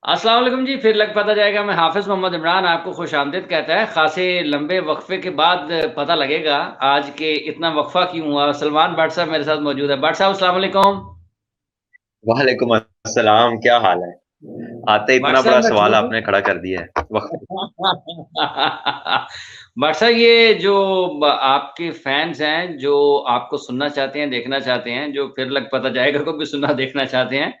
अस्सलाम वालेकुम जी। फिर लग पता जाएगा। मैं हाफिज मोहम्मद इमरान आपको खुश आमदीद कहता है। खासे लंबे वक्फे के बाद पता लगेगा आज के इतना वक्फा क्यों हुआ। सलमान भट्ट साहब मेरे साथ मौजूद है। भट्ट साहब अस्सलाम वालेकुम। वालेकुम अस्सलाम, क्या हाल है? आते भट्ट इतना साहब बड़ा मैं सवाल ठीक हूँ। आपने खड़ा कर दिया है वक्त। भट्ट साहब ये जो आपके फैंस हैं जो आपको सुनना चाहते हैं, देखना चाहते हैं, जो फिर लग पता जाएगा को भी सुनना देखना चाहते हैं,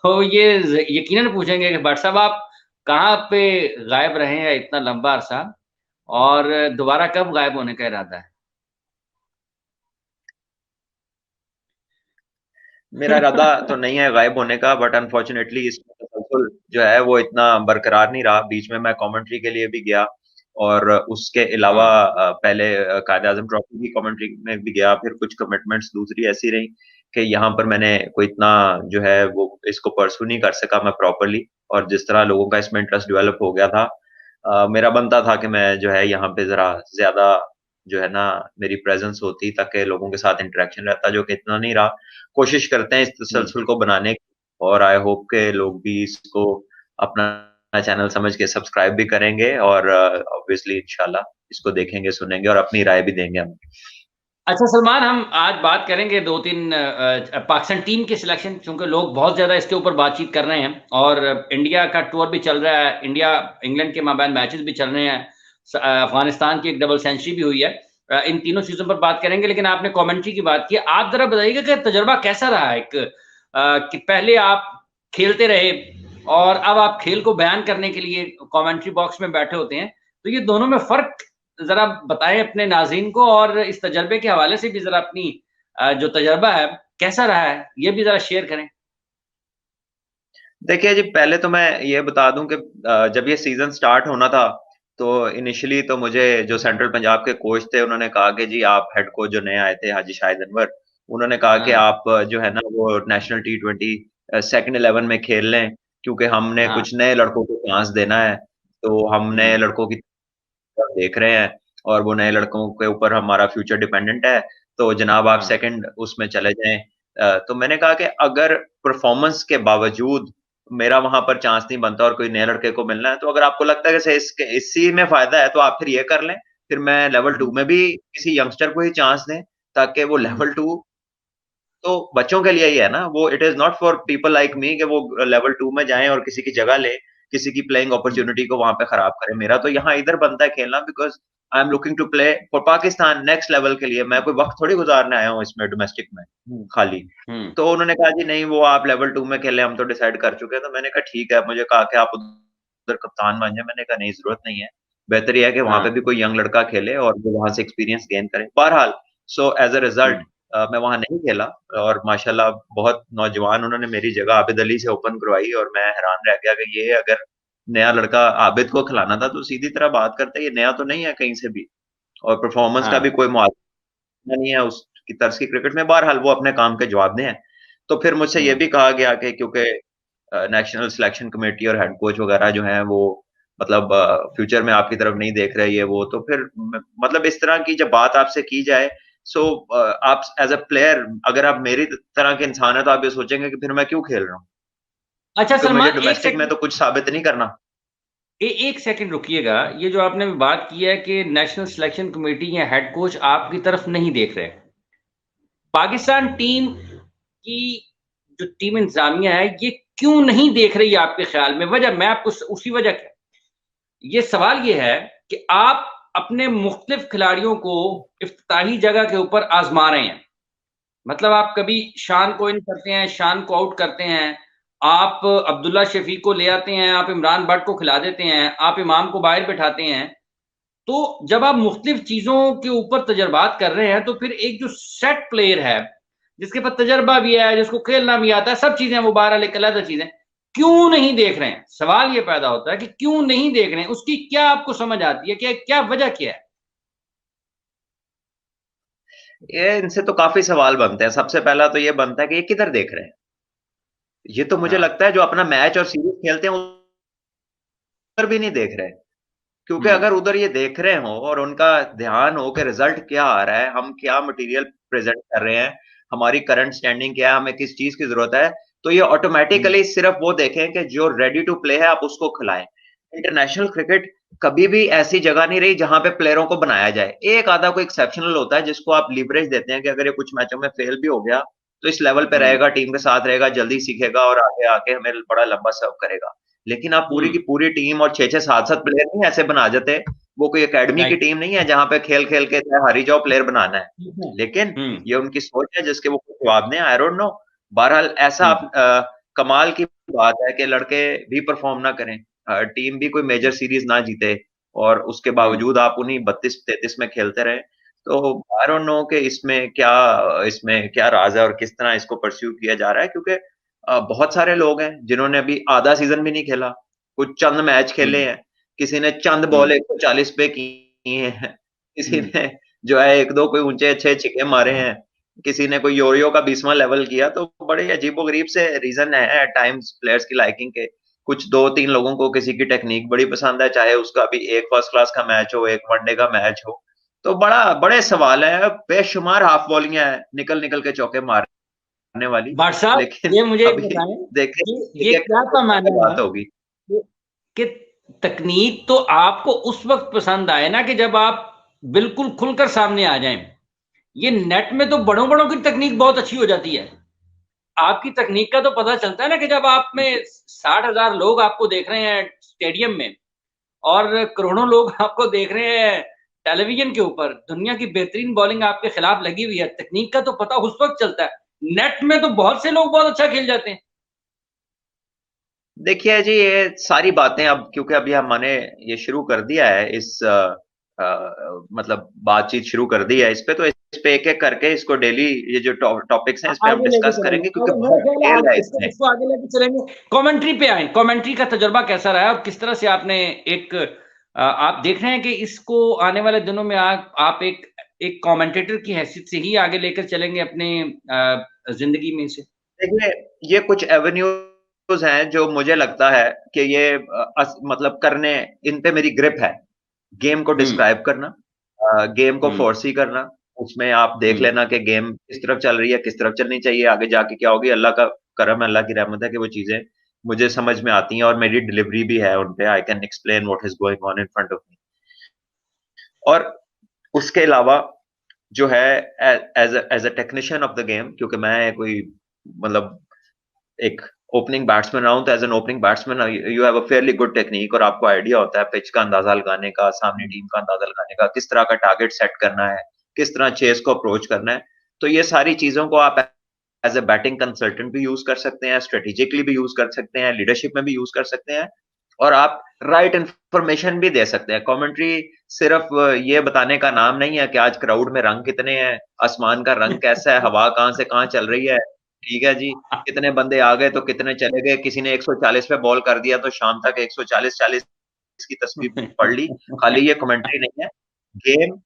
तो ये यकीनन पूछेंगे कि भट्ट साहब आप कहाँ पे गायब रहे हैं इतना लंबा अरसा, और दोबारा कब गायब होने का इरादा है? मेरा इरादा तो नहीं है गायब होने का, बट अनफॉर्चुनेटली इसमें तसलसल जो है वो इतना बरकरार नहीं रहा। बीच में मैं कमेंट्री के लिए भी गया, और उसके अलावा हाँ। पहले कायद आजम ट्रॉफी की कमेंट्री में भी गया। फिर कुछ कमिटमेंट्स दूसरी ऐसी रही कि यहाँ पर मैंने कोई इतना जो है वो इसको परसू नहीं कर सका मैं प्रॉपरली। और जिस तरह लोगों का इसमें इंटरेस्ट डेवलप हो गया था, मेरा बनता था कि मैं जो है यहाँ पे जरा ज्यादा जो है ना मेरी प्रेजेंस होती, ताकि लोगों के साथ इंटरेक्शन रहता, जो कि इतना नहीं रहा। कोशिश करते हैं इस हुँ। तसलसल को बनाने की, और आई होप के लोग भी इसको अपना चैनल समझ के सब्सक्राइब भी करेंगे, और ऑब्वियसली इंशाल्लाह इसको देखेंगे, सुनेंगे और अपनी राय भी देंगे हम। अच्छा सलमान, हम आज बात करेंगे 2-3 पाकिस्तान टीम के सिलेक्शन, क्योंकि लोग बहुत ज़्यादा इसके ऊपर बातचीत कर रहे हैं और इंडिया का टूर भी चल रहा है। इंडिया इंग्लैंड के माबैन मैचेस भी चल रहे हैं। अफगानिस्तान की एक डबल सेंचुरी भी हुई है। इन तीनों चीज़ों पर बात करेंगे, लेकिन आपने कमेंट्री की बात की। आप ज़रा बताइएगा कि तजुर्बा कैसा रहा एक, कि पहले आप खेलते रहे और अब आप खेल को बयान करने के लिए कमेंट्री बॉक्स में बैठे होते हैं, तो ये दोनों में फ़र्क ज़रा बताएँ अपने नाज़रीन को, और इस तजर्बे के हवाले से भी ज़रा अपनी जो तजर्बा है, कैसा रहा है? ये भी ज़रा शेयर करें। देखिए जी, पहले तो मैं ये बता दूं कि जब ये सीजन स्टार्ट होना था, तो इनिशियली तो मुझे जो सेंट्रल पंजाब के कोच थे उन्होंने कहा कि जी आप हेड कोच जो नए आए थे हाजी शाहिद अनवर, उन्होंने कहा कि हाँ, आप जो है ना वो नेशनल टी20 सेकंड 11 में खेल लें, क्योंकि हमने हाँ, कुछ नए लड़कों को चांस देना है। तो हम नए हुँ, लड़कों की तरफ देख रहे हैं, और वो नए लड़कों के ऊपर हमारा फ्यूचर डिपेंडेंट है। तो जनाब आप हाँ, सेकंड उसमें चले जाएं। तो मैंने कहा कि अगर परफॉर्मेंस के बावजूद मेरा वहां पर चांस नहीं बनता और कोई नए लड़के को मिलना है, तो अगर आपको लगता है कि इसके इसी में फायदा है तो आप फिर ये कर लें। फिर मैं लेवल हुँ, टू में भी किसी यंगस्टर को ही चांस दें, ताकि वो हुँ, लेवल टू तो बच्चों के लिए ही है ना, वो it is not for people like me कि वो लेवल टू में जाएं और किसी की जगह ले, किसी की प्लेइंग हुँ, अपॉर्चुनिटी को वहां पे खराब करें। मेरा तो यहाँ इधर बनता है खेलना, because I am looking to play for Pakistan next level के लिए। मैं कोई वक्त थोड़ी गुजारने आया हूँ इसमें डोमेस्टिक में हुँ, खाली। हुँ, तो उन्होंने कहा जी नहीं, वो आप लेवल टू में खेले, हम तो डिसाइड कर चुके हैं। तो मैंने कहा ठीक है। मुझे कहा कि आप उधर कप्तान बन जाए, मैंने कहा नहीं, जरूरत नहीं है। बेहतर यह है कि वहां हाँ, पे भी कोई यंग लड़का खेले और वो वहां से एक्सपीरियंस गेन करे। बहरहाल, सो एज अ रिजल्ट हुँ, मैं वहां नहीं खेला, और माशाल्लाह बहुत नौजवान उन्होंने मेरी जगह आबिद अली से ओपन करवाई, और मैं हैरान रह गया कि ये अगर नया लड़का आबिद को खिलाना था तो सीधी तरह बात करते, ये नया तो नहीं है कहीं से भी, और परफॉर्मेंस का हाँ, भी कोई मुआवजा नहीं है उसकी तर्ज की क्रिकेट में। बहरहाल वो अपने काम के जवाब दें। तो फिर मुझसे ये हुँ। भी कहा गया कि क्योंकि नेशनल सिलेक्शन कमेटी और हेड कोच वगैरह जो हैं वो मतलब फ्यूचर में आपकी तरफ नहीं देख रहे, ये वो, तो फिर मतलब इस तरह की जब बात आपसे की जाए, सो आप एज अ प्लेयर अगर आप मेरी तरह के इंसान है, तो आप ये सोचेंगे कि फिर मैं क्यों खेल रहा हूँ, अच्छा क्योंकि मुझे सलमान, 1 डोमेस्टिक में सेकंड, तो कुछ साबित नहीं करना। 1 सेकंड रुकिएगा। ये जो आपने अभी बात की है कि नेशनल सिलेक्शन कमेटी या हेड कोच आपकी तरफ नहीं देख रहे। पाकिस्तान टीम की जो टीम इंतज़ामिया है, ये क्यों नहीं देख रही है आपके ख़्याल में? वजह मैं आपको उसी वजह ये सवाल ये है कि आप अपने मुख्तलिफ खिलाड़ियों को इफ्तिताही जगह के ऊपर आज़मा रहे हैं। मतलब आप कभी शान को इन करते हैं, शान को आउट करते हैं, आप अब्दुल्ला शफ़ीक को ले आते हैं, आप इमरान भट्ट को खिला देते हैं, आप इमाम को बाहर बिठाते हैं। तो जब आप मुख्तलिफ चीज़ों के ऊपर तजर्बात कर रहे हैं, तो फिर एक जो सेट प्लेयर है, जिसके पास तजर्बा भी है, जिसको खेलना भी आता है, सब चीज़ें, वो बहरहाल एक अलग चीज़ है। क्यों नहीं देख रहे हैं? सवाल ये पैदा होता है कि क्यों नहीं देख रहे हैं? उसकी क्या आपको समझ आती है? क्या क्या वजह क्या है? ये इनसे तो काफी सवाल बनते हैं। सबसे पहला तो ये बनता है कि ये किधर देख रहे हैं। ये तो मुझे हाँ। लगता है जो अपना मैच और सीरीज खेलते हैं उधर भी नहीं देख रहे। क्योंकि हुँ, अगर उधर ये देख रहे हो और उनका ध्यान हो कि रिजल्ट क्या आ रहा है, हम क्या मटेरियल प्रेजेंट कर रहे हैं, हमारी करंट स्टैंडिंग क्या है, हमें किस चीज की जरूरत है, तो ये ऑटोमेटिकली सिर्फ वो देखें कि जो रेडी टू प्ले है आप उसको खिलाएं। इंटरनेशनल क्रिकेट कभी भी ऐसी जगह नहीं रही जहां पे प्लेयरों को बनाया जाए। एक आधा कोई एक्सेप्शनल होता है जिसको आप लीवरेज देते हैं कि अगर ये कुछ मैचों में फेल भी हो गया तो इस लेवल पे रहेगा, टीम के साथ रहेगा, जल्दी सीखेगा और आगे आके हमें बड़ा लंबा सर्व करेगा। लेकिन आप पूरी की पूरी टीम और 6-6 7-7 प्लेयर नहीं ऐसे बना जाते। वो कोई एकेडमी की टीम नहीं है जहां पे खेल खेल के हारी जाओ प्लेयर बनाना है। लेकिन ये उनकी सोच है जिसके वो कुछ जवाब नहीं, आई डोंट नो। बहरहाल ऐसा आप कमाल की बात है कि लड़के भी परफॉर्म ना करें, टीम भी कोई मेजर सीरीज ना जीते और उसके बावजूद आप उन्हीं 32-33 में खेलते रहे। तो आई डोंट नो कि इसमें क्या राज है और किस तरह इसको परस्यू किया जा रहा है, क्योंकि बहुत सारे लोग हैं जिन्होंने अभी आधा सीजन भी नहीं खेला, कुछ चंद मैच खेले हैं, किसी ने चंद बॉल 140 पे की हैं, किसी ने जो है 1-2 कोई ऊंचे अच्छे छिके मारे हैं, किसी ने कोई योरियो का 20वां लेवल किया। तो बड़े अजीबोगरीब से रीजन है एट टाइम्स प्लेयर्स की लाइकिंग के। कुछ 2-3 लोगों को किसी की टेक्निक बड़ी पसंद है, चाहे उसका भी एक फर्स्ट क्लास का मैच हो, एक वनडे का मैच हो। तो बड़े सवाल है, बेशुमार हाफ बॉलियां हैं निकल निकल के चौके मारने वाली। भाट साहब, लेकिन ये मुझे अभी बताएं देखें ये क्या पैमाना बात है होगी कि तकनीक तो आपको उस वक्त पसंद आए ना कि जब आप बिल्कुल खुलकर सामने आ जाएं। ये नेट में तो बड़ों बड़ों की तकनीक बहुत अच्छी हो जाती है। आपकी तकनीक का तो पता चलता है ना कि जब आप में 60,000 लोग आपको देख रहे हैं स्टेडियम में और करोड़ों लोग आपको देख रहे हैं टेलीविजन के ऊपर, दुनिया की बेहतरीन बॉलिंग आपके खिलाफ लगी हुई है, तकनीक का तो पता उस वक्त चलता है। नेट में तो बहुत से लोग बहुत अच्छा खेल जाते हैं। देखिए जी, ये सारी बातें अब क्योंकि अभी हमने ये शुरू कर दिया है, मतलब बातचीत शुरू कर दी है इस पे, तो इस पे एक-एक करके इसको डेली ये जो टॉपिक्स हैं इस पे हम आगे लेके डिस्कस चलेंगे, करेंगे क्योंकि मेरा बहुत ख्याल है डिटेल है इसमें। इसको आगे लेके चलेंगे। कमेंट्री पे आए, कमेंट्री का तजुर्बा कैसा रहा और किस तरह से आपने एक आप देख रहे हैं कि इसको आने वाले दिनों में आप एक कमेंटेटर की हैसियत से ही आगे लेकर चलेंगे अपने जिंदगी में से? देखिए, ये कुछ एवेन्यूज हैं जो मुझे लगता है कि ये मतलब करने इन पे मेरी ग्रिप है। गेम को डिस्क्राइब करना, गेम को फोरसी करना, उसमें आप देख लेना कि गेम किस तरफ चल रही है, किस तरफ चलनी चाहिए, आगे जाके क्या होगी। अल्लाह का करम है, अल्लाह की रहमत है कि वो चीजें मुझे समझ में आती हैं और मेरी डिलीवरी भी है उन पे। I can explain what is going on in front of me. और उसके अलावा जो है as a technician of the game, क्योंकि मैं कोई मतलब एक ओपनिंग बैट्समैन रहा हूं, तो as an opening batsman you have a fairly good technique और आपको आइडिया होता है पिच का अंदाजा लगाने का, सामने टीम का अंदाजा लगाने का, किस तरह का टारगेट सेट करना है, किस तरह चेस को अप्रोच करना है। तो ये सारी चीजों को आप एज ए बैटिंग कंसल्टेंट भी यूज कर सकते हैं, स्ट्रेटेजिकली भी यूज कर सकते हैं, लीडरशिप में भी यूज कर सकते हैं और आप राइट इंफॉर्मेशन भी दे सकते हैं। कमेंट्री सिर्फ ये बताने का नाम नहीं है कि आज क्राउड में रंग कितने हैं, आसमान का रंग कैसा है, हवा कहां से कहां चल रही है, ठीक है जी, कितने बंदे आ गए तो कितने चले गए, किसी ने 140 पे बॉल कर दिया तो शाम तक 140-40 की तस्वीर पढ़ ली। खाली ये कमेंट्री नहीं है, गेम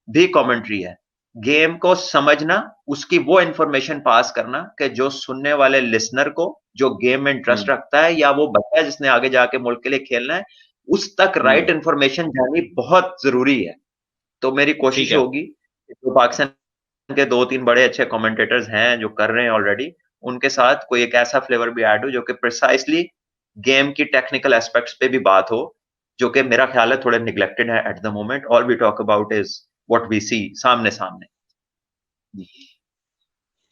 भी कमेंट्री है। गेम को समझना, उसकी वो इंफॉर्मेशन पास करना कि जो सुनने वाले लिसनर को, जो गेम में इंटरेस्ट रखता है या वो बच्चा जिसने आगे जाके मुल्क के लिए खेलना है, उस तक राइट इंफॉर्मेशन जानी बहुत जरूरी है। तो मेरी कोशिश होगी जो पाकिस्तान के 2-3 बड़े अच्छे कमेंटेटर्स हैं जो कर रहे हैं ऑलरेडी, उनके साथ कोई एक ऐसा फ्लेवर भी ऐड हो जो कि प्रिसाइसली गेम की टेक्निकल एस्पेक्ट्स पे भी बात हो, जो कि मेरा ख्याल है थोड़े निग्लेक्टेड है at the moment. All we talk about is what we see सामने सामने।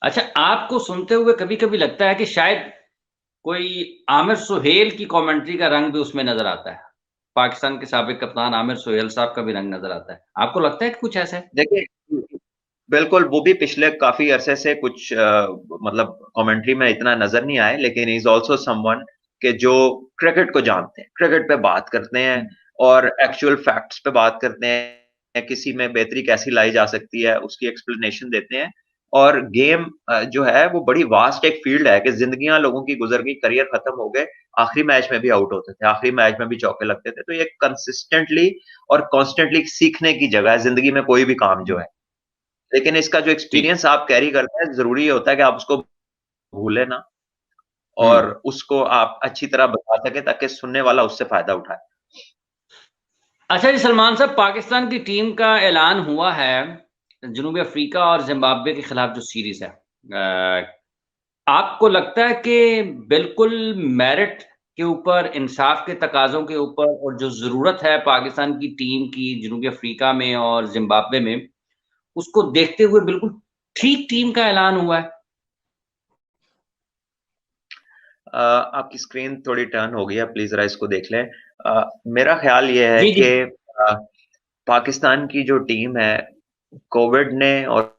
अच्छा, आपको सुनते हुए कभी-कभी लगता है कि शायद कोई आमिर सुहेल की कमेंट्री का रंग भी उसमें नजर आता है? पाकिस्तान के साबिक कप्तान आमिर सुहेल साहब का भी रंग नजर आता है। आपको लगता है कि कुछ ऐसा है? देखिए, बिल्कुल वो भी पिछले काफी अरसे से कुछ मतलब कमेंट्री में इतना नजर नहीं आए, लेकिन इज ऑल्सो समवन के जो क्रिकेट को जानते हैं, क्रिकेट पे बात करते हैं और एक्चुअल फैक्ट्स पे बात करते हैं, किसी में बेहतरी कैसी लाई जा सकती है उसकी एक्सप्लेनेशन देते हैं। और गेम जो है वो बड़ी वास्ट एक फील्ड है कि जिंदगियां लोगों की गुजर गई, करियर खत्म हो गए, आखिरी मैच में भी आउट होते थे, आखिरी मैच में भी चौके लगते थे। तो ये कंसिस्टेंटली और कॉन्स्टेंटली सीखने की जगह है जिंदगी में कोई भी काम जो है। लेकिन इसका जो एक्सपीरियंस आप कैरी करते हैं, ज़रूरी होता है कि आप उसको भूलें ना और उसको आप अच्छी तरह बता सकें ताकि सुनने वाला उससे फ़ायदा उठाए। अच्छा जी सलमान साहब, पाकिस्तान की टीम का ऐलान हुआ है जनूबी अफ्रीका और जिम्बाब्वे के खिलाफ जो सीरीज है आपको लगता है कि बिल्कुल मेरिट के ऊपर, इंसाफ के तकाजों के ऊपर, और जो जरूरत है पाकिस्तान की टीम की जनूबी अफ्रीका में और जिम्बाब्वे में, उसको देखते हुए बिल्कुल ठीक टीम का ऐलान हुआ है? आपकी स्क्रीन थोड़ी टर्न हो गई है, प्लीज जरा इसको देख लें। मेरा ख्याल ये है जी जी। कि पाकिस्तान की जो टीम है, कोविड ने और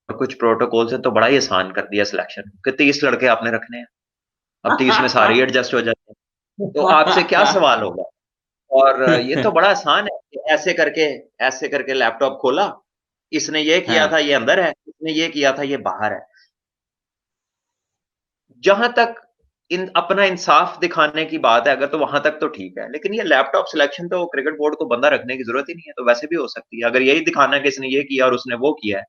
कुछ प्रोटोकॉल से तो बड़ा ही आसान कर दिया सिलेक्शन, कि 30 लड़के आपने रखने हैं, अब 30 में सारे ही एडजस्ट हो जाते हैं, तो आपसे क्या सवाल होगा। और ये तो बड़ा आसान है कि ऐसे करके लैपटॉप खोला, इसने ये किया था हाँ। ये अंदर है, इसने ये किया था ये बाहर है। जहां तक अपना इंसाफ दिखाने की बात है, अगर तो वहां तक तो ठीक है, लेकिन ये लैपटॉप सिलेक्शन तो क्रिकेट बोर्ड को बंदा रखने की जरूरत ही नहीं है, तो वैसे भी हो सकती है। अगर यही दिखाना है कि इसने ये किया और उसने वो किया है,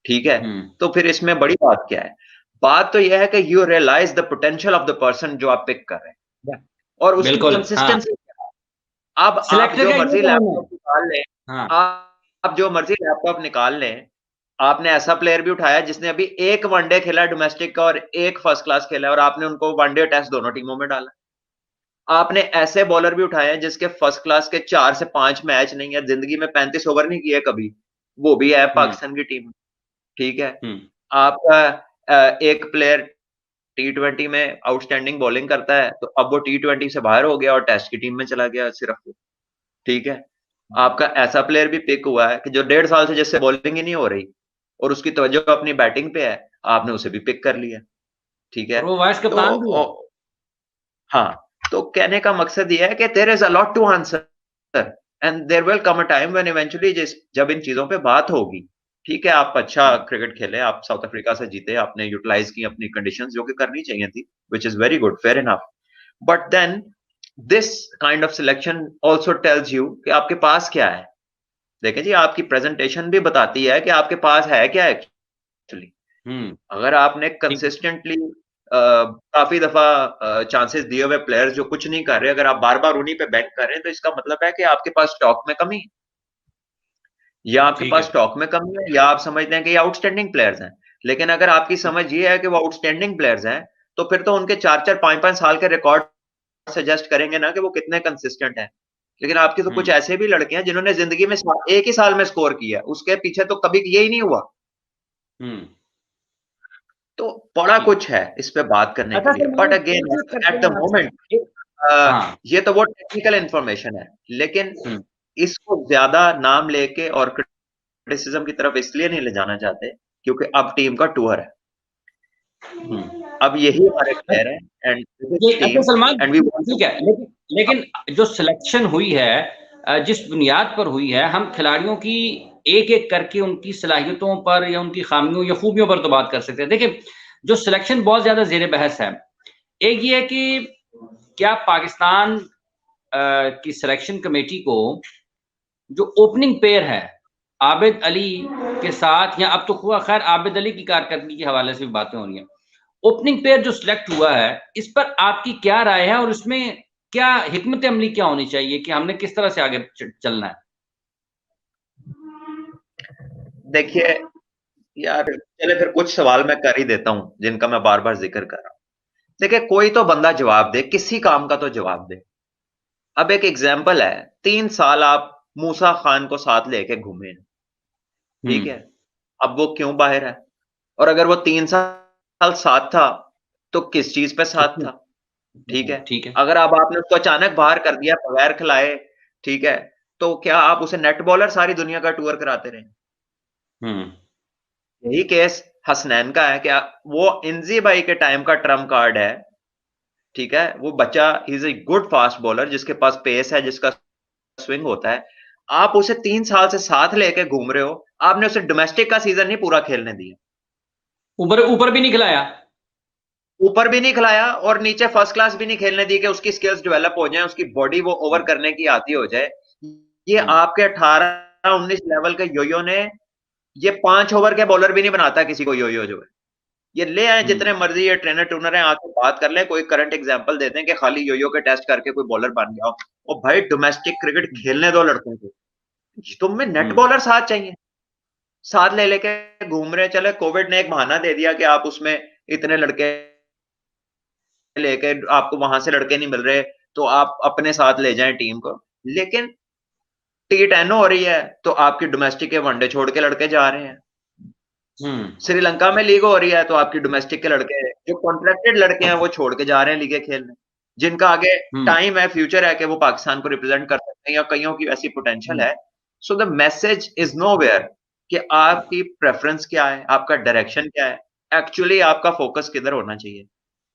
ठीक है, हम्म। तो फिर इसमें बड़ी बात क्या है। बात तो यह है कि you realise the potential of the person जो आप पिक कर रहे हैं, और उसकी बिल्कुल हाँ। कंसिस्टेंसी। अब आप सिलेक्टर जो का ये मर्जी काम है। लैपटॉप निकाल लें, हाँ। आप जो मर्जी लैपटॉप निकाल लें, आपने ऐसा प्लेयर भी उठाया जिसने अभी एक वनडे खेला डोमेस्टिक का और एक फर्स्ट क्लास खेला, और आपने उनको वनडे टेस्ट दोनों टीमों में डाला। आपने ऐसे बॉलर भी उठाए हैं जिसके फर्स्ट क्लास के 4 से 5 मैच नहीं है, जिंदगी में 35 ओवर नहीं किए कभी, वो भी है हम्म। पाकिस्तान की टीम। ठीक है। हम्म। आपका एक प्लेयर टी20 में आउटस्टैंडिंग बॉलिंग करता है, तो अब वो टी20 से बाहर हो गया और टेस्ट की टीम में चला गया सिर्फ वो। ठीक है। आपका ऐसा प्लेयर भी पिक हुआ है कि जो 1.5 साल से जिससे बॉलिंग ही नहीं हो रही और उसकी तवज्जो अपनी बैटिंग पे है, आपने उसे भी पिक कर लिया। ठीक है। और वो वाइस तो कप्तान भी है। हाँ, तो कहने का मकसद ये है कि there is a lot to answer and there will come a time when eventually जब इन चीजों पे बात होगी। ठीक है, आप अच्छा क्रिकेट खेले, आप साउथ अफ्रीका से जीते, आपने यूटिलाइज की अपनी कंडीशंस जो कि करनी चाहिए थी, which is very good, fair enough. But then this kind of selection also tells you कि आपके पास क्या है। देखें जी, आपकी प्रेजेंटेशन भी बताती है कि आपके पास है क्या एक्चुअली। हम्म। अगर आपने ठीक। कंसिस्टेंटली काफी दफा चांसेस दिए हुए प्लेयर्स जो कुछ नहीं कर रहे, अगर आप बार बार उन्हीं पे बैंक कर रहे हैं, तो इसका मतलब है कि आपके पास स्टॉक में कमी है, या आपके ठीक पास है। स्टॉक में कमी है, या आप समझते हैं कि ये आउटस्टैंडिंग प्लेयर्स हैं। लेकिन अगर आपकी समझ ये है कि वो आउटस्टैंडिंग प्लेयर्स हैं, तो फिर तो उनके 4-4 5-5 साल के रिकॉर्ड सजेस्ट करेंगे ना कि वो कितने कंसिस्टेंट हैं। लेकिन आपके तो कुछ हम्म। ऐसे भी लड़के हैं जिन्होंने जिंदगी में एक ही साल में स्कोर किया, उसके पीछे तो कभी यही नहीं हुआ। हम्म। तो बड़ा ठीक। कुछ है इस पे बात करने के अच्छा लिए, बट सलमान, अगेन कोशिश करते एट द हैं मोमेंट आपसे हाँ। ये तो वो टेक्निकल इंफॉर्मेशन है, लेकिन हम्म। इसको ज्यादा नाम लेके और क्रिटिसिज्म की तरफ इसलिए नहीं ले जाना चाहते क्योंकि अब टीम का टूर है, हम्म। अब यही हमारे प्लेयर है एंड ये दिस अच्छा team Salman, and we want to. ठीक है, लेकिन जो सिलेक्शन हुई है, जिस बुनियाद पर हुई है, हम खिलाड़ियों की एक एक करके उनकी सलाहियतों पर या उनकी खामियों या खूबियों पर तो बात कर सकते हैं। देखिए, जो सिलेक्शन बहुत ज्यादा जेर बहस है। एक ये है कि क्या पाकिस्तान की सिलेक्शन कमेटी को जो ओपनिंग पेयर है आबिद अली के साथ, या अब तो हुआ, खैर आबिद अली की कारकर्दगी के हवाले से भी बातें हो रही हैं, ओपनिंग पेयर जो सिलेक्ट हुआ है, इस पर आपकी क्या राय है और इसमें क्या हिकमत अमली क्या होनी चाहिए कि हमने किस तरह से आगे चलना है? देखिए यार, चले फिर कुछ सवाल मैं कर ही देता हूं जिनका मैं बार बार जिक्र कर रहा हूं। देखिए, कोई तो बंदा जवाब दे, किसी काम का तो जवाब दे। अब एक एग्जाम्पल है, 3 साल आप मूसा खान को साथ लेके घूमे, ठीक है, हम्म। अब वो क्यों बाहर है? और अगर वो 3 साल साथ था, तो किस चीज पे साथ था? ठीक है। ठीक है। अगर अब आपने उसको अचानक बाहर कर दिया बगैर खिलाए, ठीक है, तो क्या आप उसे नेट बॉलर सारी दुनिया का टूर कराते रहे? हम्म। यही केस हसनैन का है। क्या वो इंजी भाई के टाइम का ट्रम्प कार्ड है? ठीक है, वो बच्चा is a good fast bowler जिसके पास पेस है, जिसका स्विंग होता है। आप उसे 3 साल से साथ लेके घूम रहे हो, आपने उसे डोमेस्टिक का सीजन नहीं पूरा खेलने दिया, ऊपर ऊपर भी नहीं खिलाया। ऊपर भी नहीं खिलाया और नीचे फर्स्ट क्लास भी नहीं खेलने दी कि उसकी स्किल्स डेवलप हो जाए, उसकी बॉडी वो ओवर हम्म। करने की आती हो जाए। ये हम्म। आपके 18-19 लेवल के योयो ने, ये 5 ओवर के बॉलर भी नहीं बनाता किसी को योयो जो है। ये ले आए जितने हम्म। मर्जी ये ट्रेनर टूनर हैं, आके बात कर ले, कोई करंट एग्जांपल देते हैं कि खाली योयो के टेस्ट करके कोई बॉलर बन गया हो। और भाई डोमेस्टिक क्रिकेट खेलने दो लड़कों को, तुम्हें नेट हम्म। बॉलर साथ चाहिए, साथ ले लेके घूम रहे। चले कोविड ने एक बहाना दे दिया कि आप उसमें इतने लड़के लेके आपको वहां से लड़के नहीं मिल रहे तो आप अपने साथ ले जाएं टीम को, लेकिन T10 हो रही है तो आपकी डोमेस्टिक के वनडे छोड़ के लड़के जा रहे हैं। श्रीलंका में लीग हो रही है तो आपकी डोमेस्टिक के लड़के, जो कॉन्ट्रैक्टेड लड़के हैं वो छोड़ के जा रहे हैं लीगे खेलने, जिनका आगे टाइम है, फ्यूचर है कि वो पाकिस्तान को रिप्रेजेंट कर सकते हैं या कईयों की ऐसी पोटेंशियल है। So the message is nowhere कि आपकी प्रेफरेंस क्या है, आपका डायरेक्शन क्या है, एक्चुअली आपका फोकस किधर होना चाहिए।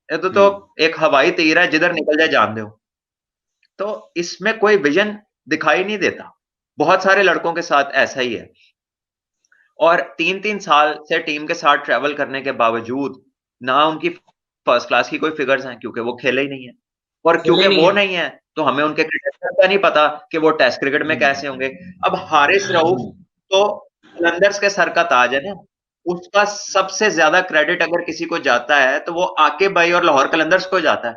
तो एक हवाई तीर है, जिधर निकल जाए जान दो। तो इसमें कोई विजन दिखाई नहीं देता। बहुत सारे लड़कों के साथ ऐसा ही है, और 3-3 साल से टीम के साथ ट्रैवल करने के बावजूद ना उनकी फर्स्ट क्लास की कोई फिगर्स हैं, क्योंकि वो खेले ही नहीं है, और क्योंकि वो नहीं है तो हमें उनके क्रिकेटर का नहीं पता कि वो टेस्ट क्रिकेट में कैसे होंगे। अब हारिस रऊफ तो कलंदर्स के सर का ताज है ना, उसका सबसे ज्यादा क्रेडिट अगर किसी को जाता है तो वो आकिब भाई और लाहौर कलंदर्स को जाता है।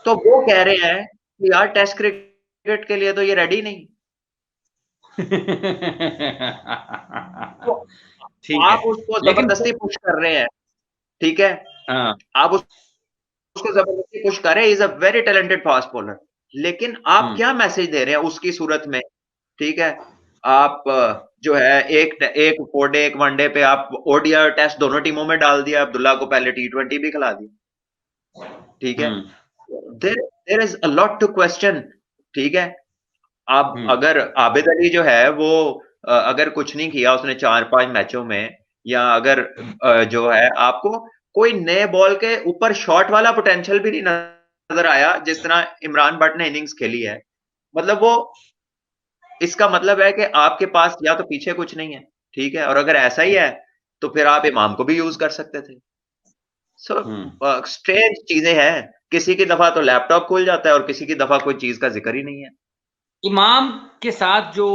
तो वो कह रहे हैं कि यार टेस्ट क्रिकेट के लिए तो ये रेडी नहीं। तो आप उसको जबरदस्ती पुश कर रहे हैं, ठीक है, आप उसको जबरदस्ती पुश कर रहे हैं। Is a very talented fast bowler, लेकिन आप क्या मैसेज दे रहे हैं उसकी सूरत में, ठीक है। आप जो है एक फोरडे एक वनडे पे आप ओडीआई और टेस्ट दोनों टीमों में डाल दिया, अब्दुल्ला को पहले T20 भी खिला दिया, ठीक है। There is a lot to question, ठीक है। आप अगर आबिद अली जो है वो अगर कुछ नहीं किया उसने 4-5 मैचों में, या अगर जो है आपको कोई नए बॉल के ऊपर शॉट वाला पोटेंशियल भी नहीं नजर आया जिस तरह इमरान भट्ट ने इनिंग्स खेली है, मतलब वो, इसका मतलब है कि आपके पास या तो पीछे कुछ नहीं है, ठीक है, और अगर ऐसा ही है तो फिर आप इमाम को भी यूज कर सकते थे। सो स्ट्रेंज चीजें हैं, किसी की दफा तो लैपटॉप खुल जाता है और किसी की दफा कोई चीज का जिक्र ही नहीं है। इमाम के साथ जो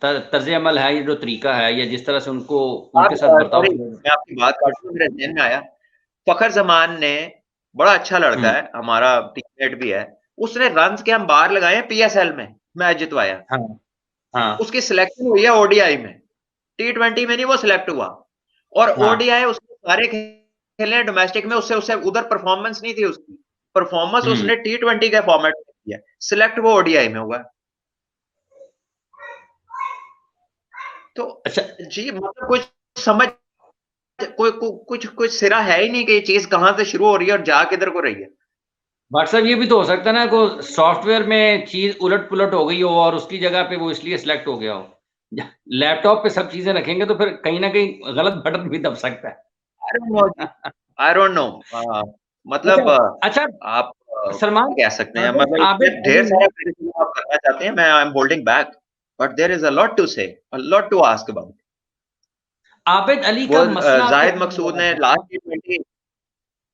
तर्ज अमल है, ये जो तरीका है, या जिस तरह से उनको उनके साथ बर्ताव, मैं आपकी बात काटूं, मेरे ध्यान में आया, फखर जमान ने, बड़ा अच्छा लड़का है, हमारा टीममेट भी है, उसने रन्स के हम बाहर लगाए हैं PSL में, मैच जितवाया। उसकी सिलेक्शन हुई है ओडीआई में, T20 में नहीं वो सिलेक्ट हुआ, और ओडीआई उसने सारे खेले डोमेस्टिक में, उससे उधर परफॉर्मेंस नहीं थी उसकी, परफॉर्मेंस उसने T20 के फॉर्मेट में किया, सिलेक्ट वो ओडीआई में हुआ। तो अच्छा जी, मतलब कुछ समझ, कुछ सिरा है ही नहीं कि ये चीज कहां से शुरू हो रही है और जा किधर को रही है। व्हाट्सएप ये भी तो हो सकता है ना, को सॉफ्टवेयर में चीज उलट पुलट हो गई हो और उसकी जगह पे वो इसलिए सिलेक्ट हो गया हो। लैपटॉप पे सब चीजें रखेंगे तो फिर कहीं ना कहीं गलत बटन भी दब सकता है। आई डोंट नो, मतलब अच्छा आप सलमान कह सकते हैं, मतलब ढेर सारा आप करना चाहते हैं, मैं I am holding back, but there is a lot to say, a lot to ask about. Abid Ali का मसला, जाहिद मकसूद ने लास्ट T20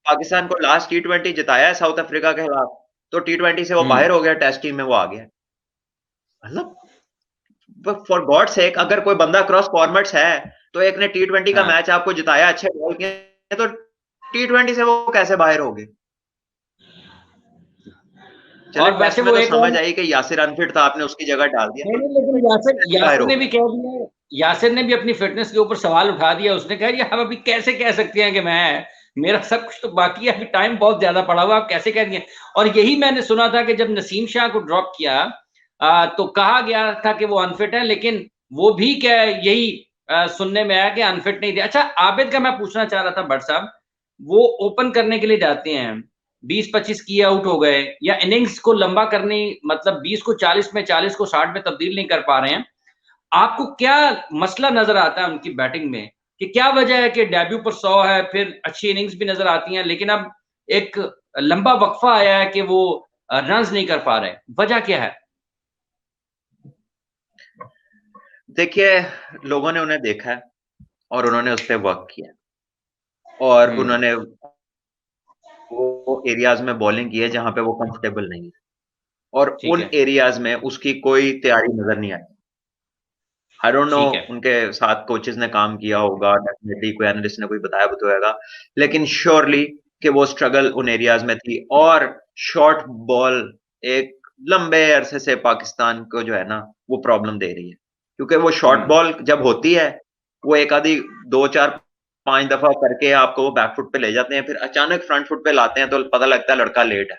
पाकिस्तान को लास्ट T20 जिताया है साउथ अफ्रीका के खिलाफ, तो T20 से वो बाहर हो गया, टेस्ट टीम में वो आ गया। मतलब फॉर गॉड सेक, अगर कोई बंदा क्रॉस फॉर्मेट्स है तो एक ने T20 का मैच आपको जिताया अच्छे बॉल के, तो T20 से वो कैसे बाहर हो गए। और वैसे वो तो समझ आई कि यासिर अनफिट था, आपने उसकी जगह डाल दिया। नहीं, लेकिन यासिर ने भी कह दिया, यासिर ने भी अपनी फिटनेस के ऊपर सवाल उठा दिया। उसने कहा यार हम अभी कैसे कह सकते हैं कि मैं, मेरा सब कुछ तो बाकी है, अभी टाइम बहुत ज्यादा पड़ा हुआ, आप कैसे कह दिए। और यही मैंने सुना था कि जब नसीम शाह को ड्रॉप किया तो कहा गया था कि वो अनफिट है, लेकिन वो भी क्या यही सुनने में आया कि अनफिट नहीं थे। अच्छा आबिद का मैं पूछना चाह रहा था भट्ट साहब, वो ओपन करने के लिए जाते हैं, 20-25 किए आउट हो गए, या इनिंग्स को लंबा करनी, मतलब 20 को 40 में, 40 को 60 में तब्दील नहीं कर पा रहे हैं। आपको क्या मसला नजर आता है उनकी बैटिंग में, कि क्या वजह है कि डेब्यू पर 100 है, फिर अच्छी इनिंग्स भी नजर आती हैं, लेकिन अब एक लंबा वक्फा आया है कि वो रन्स नहीं कर पा रहे, वजह क्या है? देखिए, लोगों ने उन्हें देखा है और उन्होंने उस पर वर्क किया, और उन्होंने वो एरियाज में बॉलिंग की है जहां पे वो कंफर्टेबल नहीं है, और उन एरियाज में उसकी कोई तैयारी नजर नहीं आई। आई डोंट नो उनके साथ कोचेस ने काम किया होगा, डेफिनेटली कोई एनालिस्ट ने कोई बताया बताएगा, लेकिन श्योरली कि वो स्ट्रगल उन एरियाज में थी। और शॉर्ट बॉल एक लंबे अरसे से पाकिस्तान को जो है ना वो प्रॉब्लम दे रही है, क्योंकि वो शॉर्ट बॉल जब होती है वो एक आधी 2-4 5 दफा करके आपको वो बैक फुट पे ले जाते हैं, फिर अचानक फ्रंट फुट पे लाते हैं तो पता लगता है लड़का लेट है,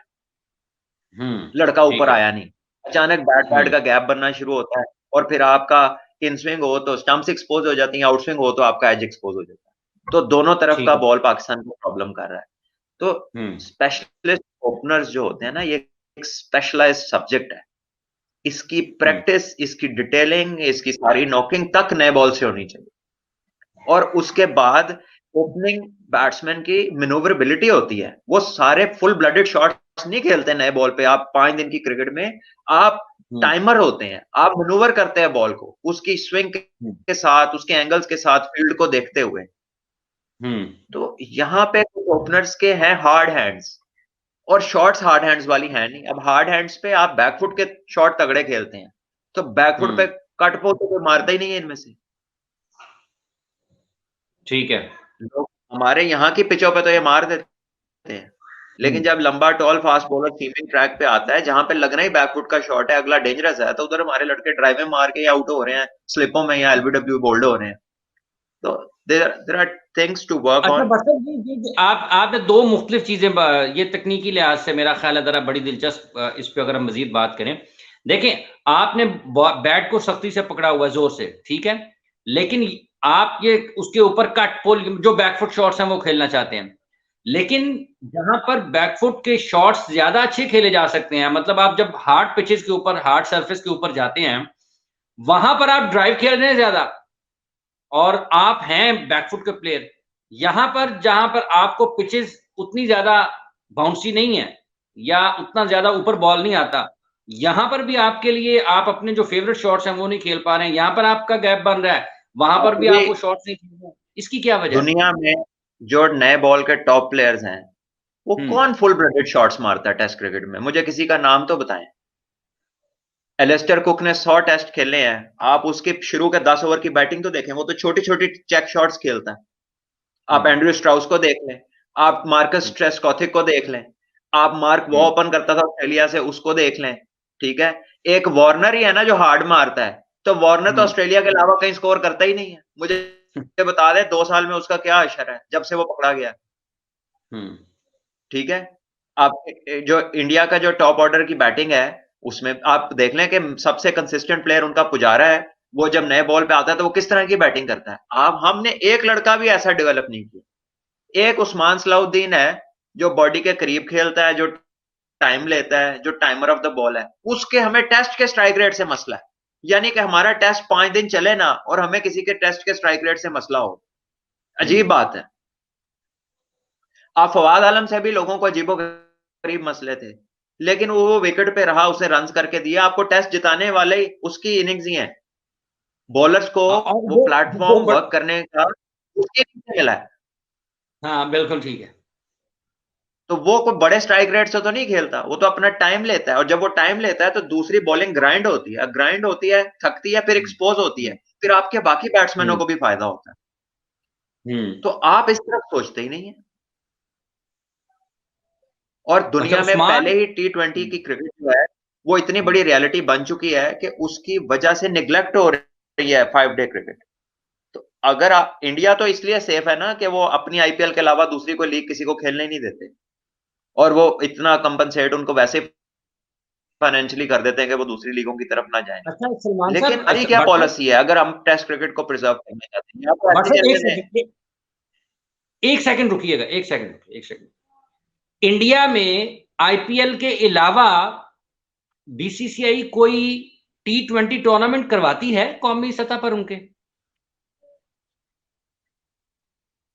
लड़का ठीक ऊपर है। आया नहीं, अचानक बैट पैड का गैप बनना शुरू होता है, और फिर आपका इन स्विंग हो तो स्टंप्स एक्सपोज हो जाती हैं, आउट स्विंग हो तो आपका एज एक्सपोज हो जाता है। तो दोनों तरफ ठीक का है। बॉल पाकिस्तान को प्रॉब्लम कर रहा है। तो हम्म। स्पेशलिस्ट ओपनर्स जो होते हैं ना, ये एक स्पेशलाइज्ड सब्जेक्ट है। इसकी हम्म। प्रैक्टिस, इसकी डिटेलिंग, इसकी सारी नॉकिंग तक नए बॉल से होनी चाहिए। और उसके बाद ओपनिंग बैट्समैन की मैनूवरेबिलिटी होती है, वो सारे फुल ब्लडेड शॉट्स नहीं खेलते नए बॉल पे। आप 5 दिन की क्रिकेट में आप हम्म। टाइमर होते हैं, आप मैनूवर करते हैं बॉल को उसकी स्विंग हम्म। के साथ, उसके एंगल्स के साथ, फील्ड को देखते हुए। हम्म। तो यहाँ पे ओपनर्स के हैं हार्ड हैंड्स, और शॉट्स हार्ड हैंड्स वाली है नहीं। अब हार्ड हैंड्स पे आप बैकफुट के शॉट तगड़े खेलते हैं, तो बैकफुट पे हम्म। कट पो तो कोई मारता ही नहीं है इनमें से। ठीक है। लोग हमारे यहाँ की पिचों पे तो ये मार देते हैं, लेकिन जब लंबा tall fast bowler seaming track पे आता है जहां पे लगना ही बैकफुट का शॉट है, अगला डेंजरस है, तो उधर हमारे लड़के ड्राइव में मार के या आउट हो रहे हैं, स्लिपों में या एलबीडब्ल्यू बोल्ड हो रहे हैं। तो there are things to work अच्छा ऑन। बसर जी, आपने दो मुख्तलिफ चीजें ये तकनीकी लिहाज से मेरा ख्याल है जरा बड़ी दिलचस्प, इस पे अगर हम मजीद बात करें। देखें, आपने बैट को सख्ती से पकड़ा हुआ है, जोर से, ठीक है, लेकिन आप ये उसके ऊपर कट पुल जो बैकफुट शॉट्स हैं वो खेलना चाहते हैं, लेकिन जहां पर बैकफुट के शॉट्स ज्यादा अच्छे खेले जा सकते हैं, मतलब आप जब हार्ड पिचेस के ऊपर, हार्ड सरफेस के ऊपर जाते हैं, वहां पर आप ड्राइव खेल रहे हैं ज्यादा, और आप हैं बैकफुट के प्लेयर। यहां पर जहां पर आपको पिचेस उतनी ज्यादा बाउंसी नहीं है, या उतना ज्यादा ऊपर बॉल नहीं आता, यहां पर भी आपके लिए आप अपने जो फेवरेट शॉट्स हैं वो नहीं खेल पा रहे हैं, यहां पर आपका गैप बन रहा है, वहां पर भी आप वो शॉट्स नहीं खेल रहे हैं। इसकी क्या वजह है? दुनिया में जो नए बॉल के टॉप प्लेयर्स हैं, वो हम्म। कौन फुल ब्लडेड शॉट्स मारता है टेस्ट क्रिकेट में? मुझे किसी का नाम तो बताएं। एलिस्टर कुक ने 100 टेस्ट खेले हैं, आप उसके शुरू के 10 ओवर की बैटिंग तो देखें, वो तो छोटी छोटी चेक शॉट्स खेलता है। आप हम्म। एंड्रयू स्ट्राउस को देख लें, आप मार्कस ट्रेस्कॉथिक को देख लें, आप मार्क वॉ हम्म। ओपन करता था ऑस्ट्रेलिया से, उसको देख लें, ठीक है। एक वार्नर ही है ना जो हार्ड मारता है, तो वार्नर तो हम्म। ऑस्ट्रेलिया के अलावा कहीं स्कोर करता ही नहीं है। मुझे बता दें 2 साल में उसका क्या अशर है जब से वो पकड़ा गया, हम्म। ठीक है। आप जो इंडिया का जो टॉप ऑर्डर की बैटिंग है, उसमें आप देख लें कि सबसे कंसिस्टेंट प्लेयर उनका पुजारा है। वो जब नए बॉल पे आता है तो वो किस तरह की बैटिंग करता है। आप हमने एक लड़का भी ऐसा डेवलप नहीं किया। एक उस्मान सलाउद्दीन है जो बॉडी के करीब खेलता है, जो टाइम लेता है, जो टाइमर ऑफ द बॉल है, उसके हमें टेस्ट के स्ट्राइक रेट से मसला है। यानी कि हमारा टेस्ट 5 दिन चले ना, और हमें किसी के टेस्ट के स्ट्राइक रेट से मसला हो। अजीब बात है। आप फवाद आलम से भी लोगों को अजीबो गरीब मसले थे, लेकिन वो विकेट पे रहा, उसे रन करके दिया। आपको टेस्ट जिताने वाले उसकी इनिंग्स ही हैं। बॉलर्स को और वो प्लेटफॉर्म वर्क करने का उसके नीचे मिला है। हाँ बिल्कुल ठीक है। तो वो कोई बड़े स्ट्राइक रेट से तो नहीं खेलता, वो तो अपना टाइम लेता है, और जब वो टाइम लेता है तो दूसरी बॉलिंग ग्राइंड होती है, ग्राइंड होती है, थकती है, फिर एक्सपोज होती है, फिर आपके बाकी बैट्समैनों हम्म। को भी फायदा होता है। हम्म। तो आप इस तरफ सोचते ही नहीं है। और अच्छा दुनिया में उस्मान। पहले ही T20 की क्रिकेट जो है वो इतनी बड़ी रियलिटी बन चुकी है कि उसकी वजह से निग्लेक्ट हो रही है 5 डे क्रिकेट। तो अगर इंडिया तो इसलिए सेफ है ना कि वो अपनी आईपीएल के अलावा दूसरी कोई लीग किसी को खेलने ही नहीं देते, और वो इतना कंपनसेट उनको वैसे फाइनेंशियली कर देते हैं कि वो दूसरी लीगों की तरफ ना जाएं। अच्छा सलमान लेकिन साहब, हमारी अच्छा क्या बट पॉलिसी है अगर हम टेस्ट क्रिकेट को प्रिजर्व करना चाहते हैं? या तो बट ऐसे साहब, चलने दें। एक सेकंड रुकिएगा, एक सेकंड, एक सेकंड। इंडिया में आईपीएल के अलावा बीसीसीआई कोई T20 टूर्नामेंट करवाती है कौमी सतह पर उनके?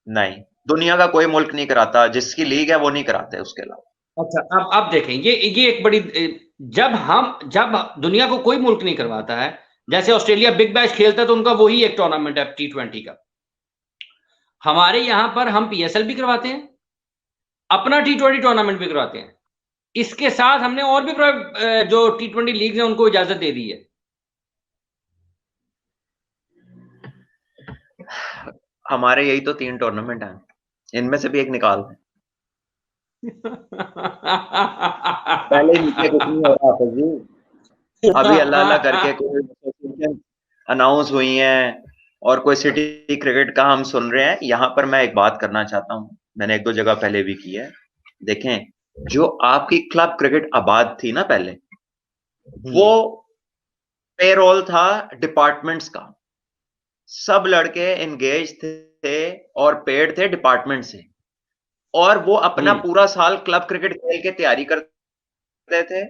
नहीं, दुनिया का कोई मुल्क नहीं कराता, जिसकी लीग है वो नहीं कराते उसके अलावा। अच्छा, अब देखें, ये एक बड़ी, जब दुनिया को कोई मुल्क नहीं करवाता है, जैसे ऑस्ट्रेलिया बिग बैश खेलता है तो उनका वही एक टूर्नामेंट है T20 का। हमारे यहां पर हम पीएसएल भी करवाते हैं, अपना T20 टूर्नामेंट भी करवाते हैं, इसके साथ हमने और भी जो T20 लीग है उनको इजाजत दे दी है। हमारे यही तो 3 टूर्नामेंट हैं, इनमें से भी एक निकाल दें। पहले ही नीचे कुछ नहीं हो रहा हाफिज जी। अभी अल्लाह अल्लाह करके कोई एसोसिएशन अनाउंस हुई हैं, और कोई सिटी क्रिकेट का हम सुन रहे हैं। यहाँ पर मैं एक बात करना चाहता हूँ, मैंने 1-2 जगह पहले भी की है। देखें, जो आपकी क्लब क्रिकेट आबाद थी ना पहले, वो पेरोल था डिपार्टमेंट्स का। सब लड़के एंगेज थे और पेड थे डिपार्टमेंट से, और वो अपना पूरा साल क्लब क्रिकेट खेल के तैयारी करते थे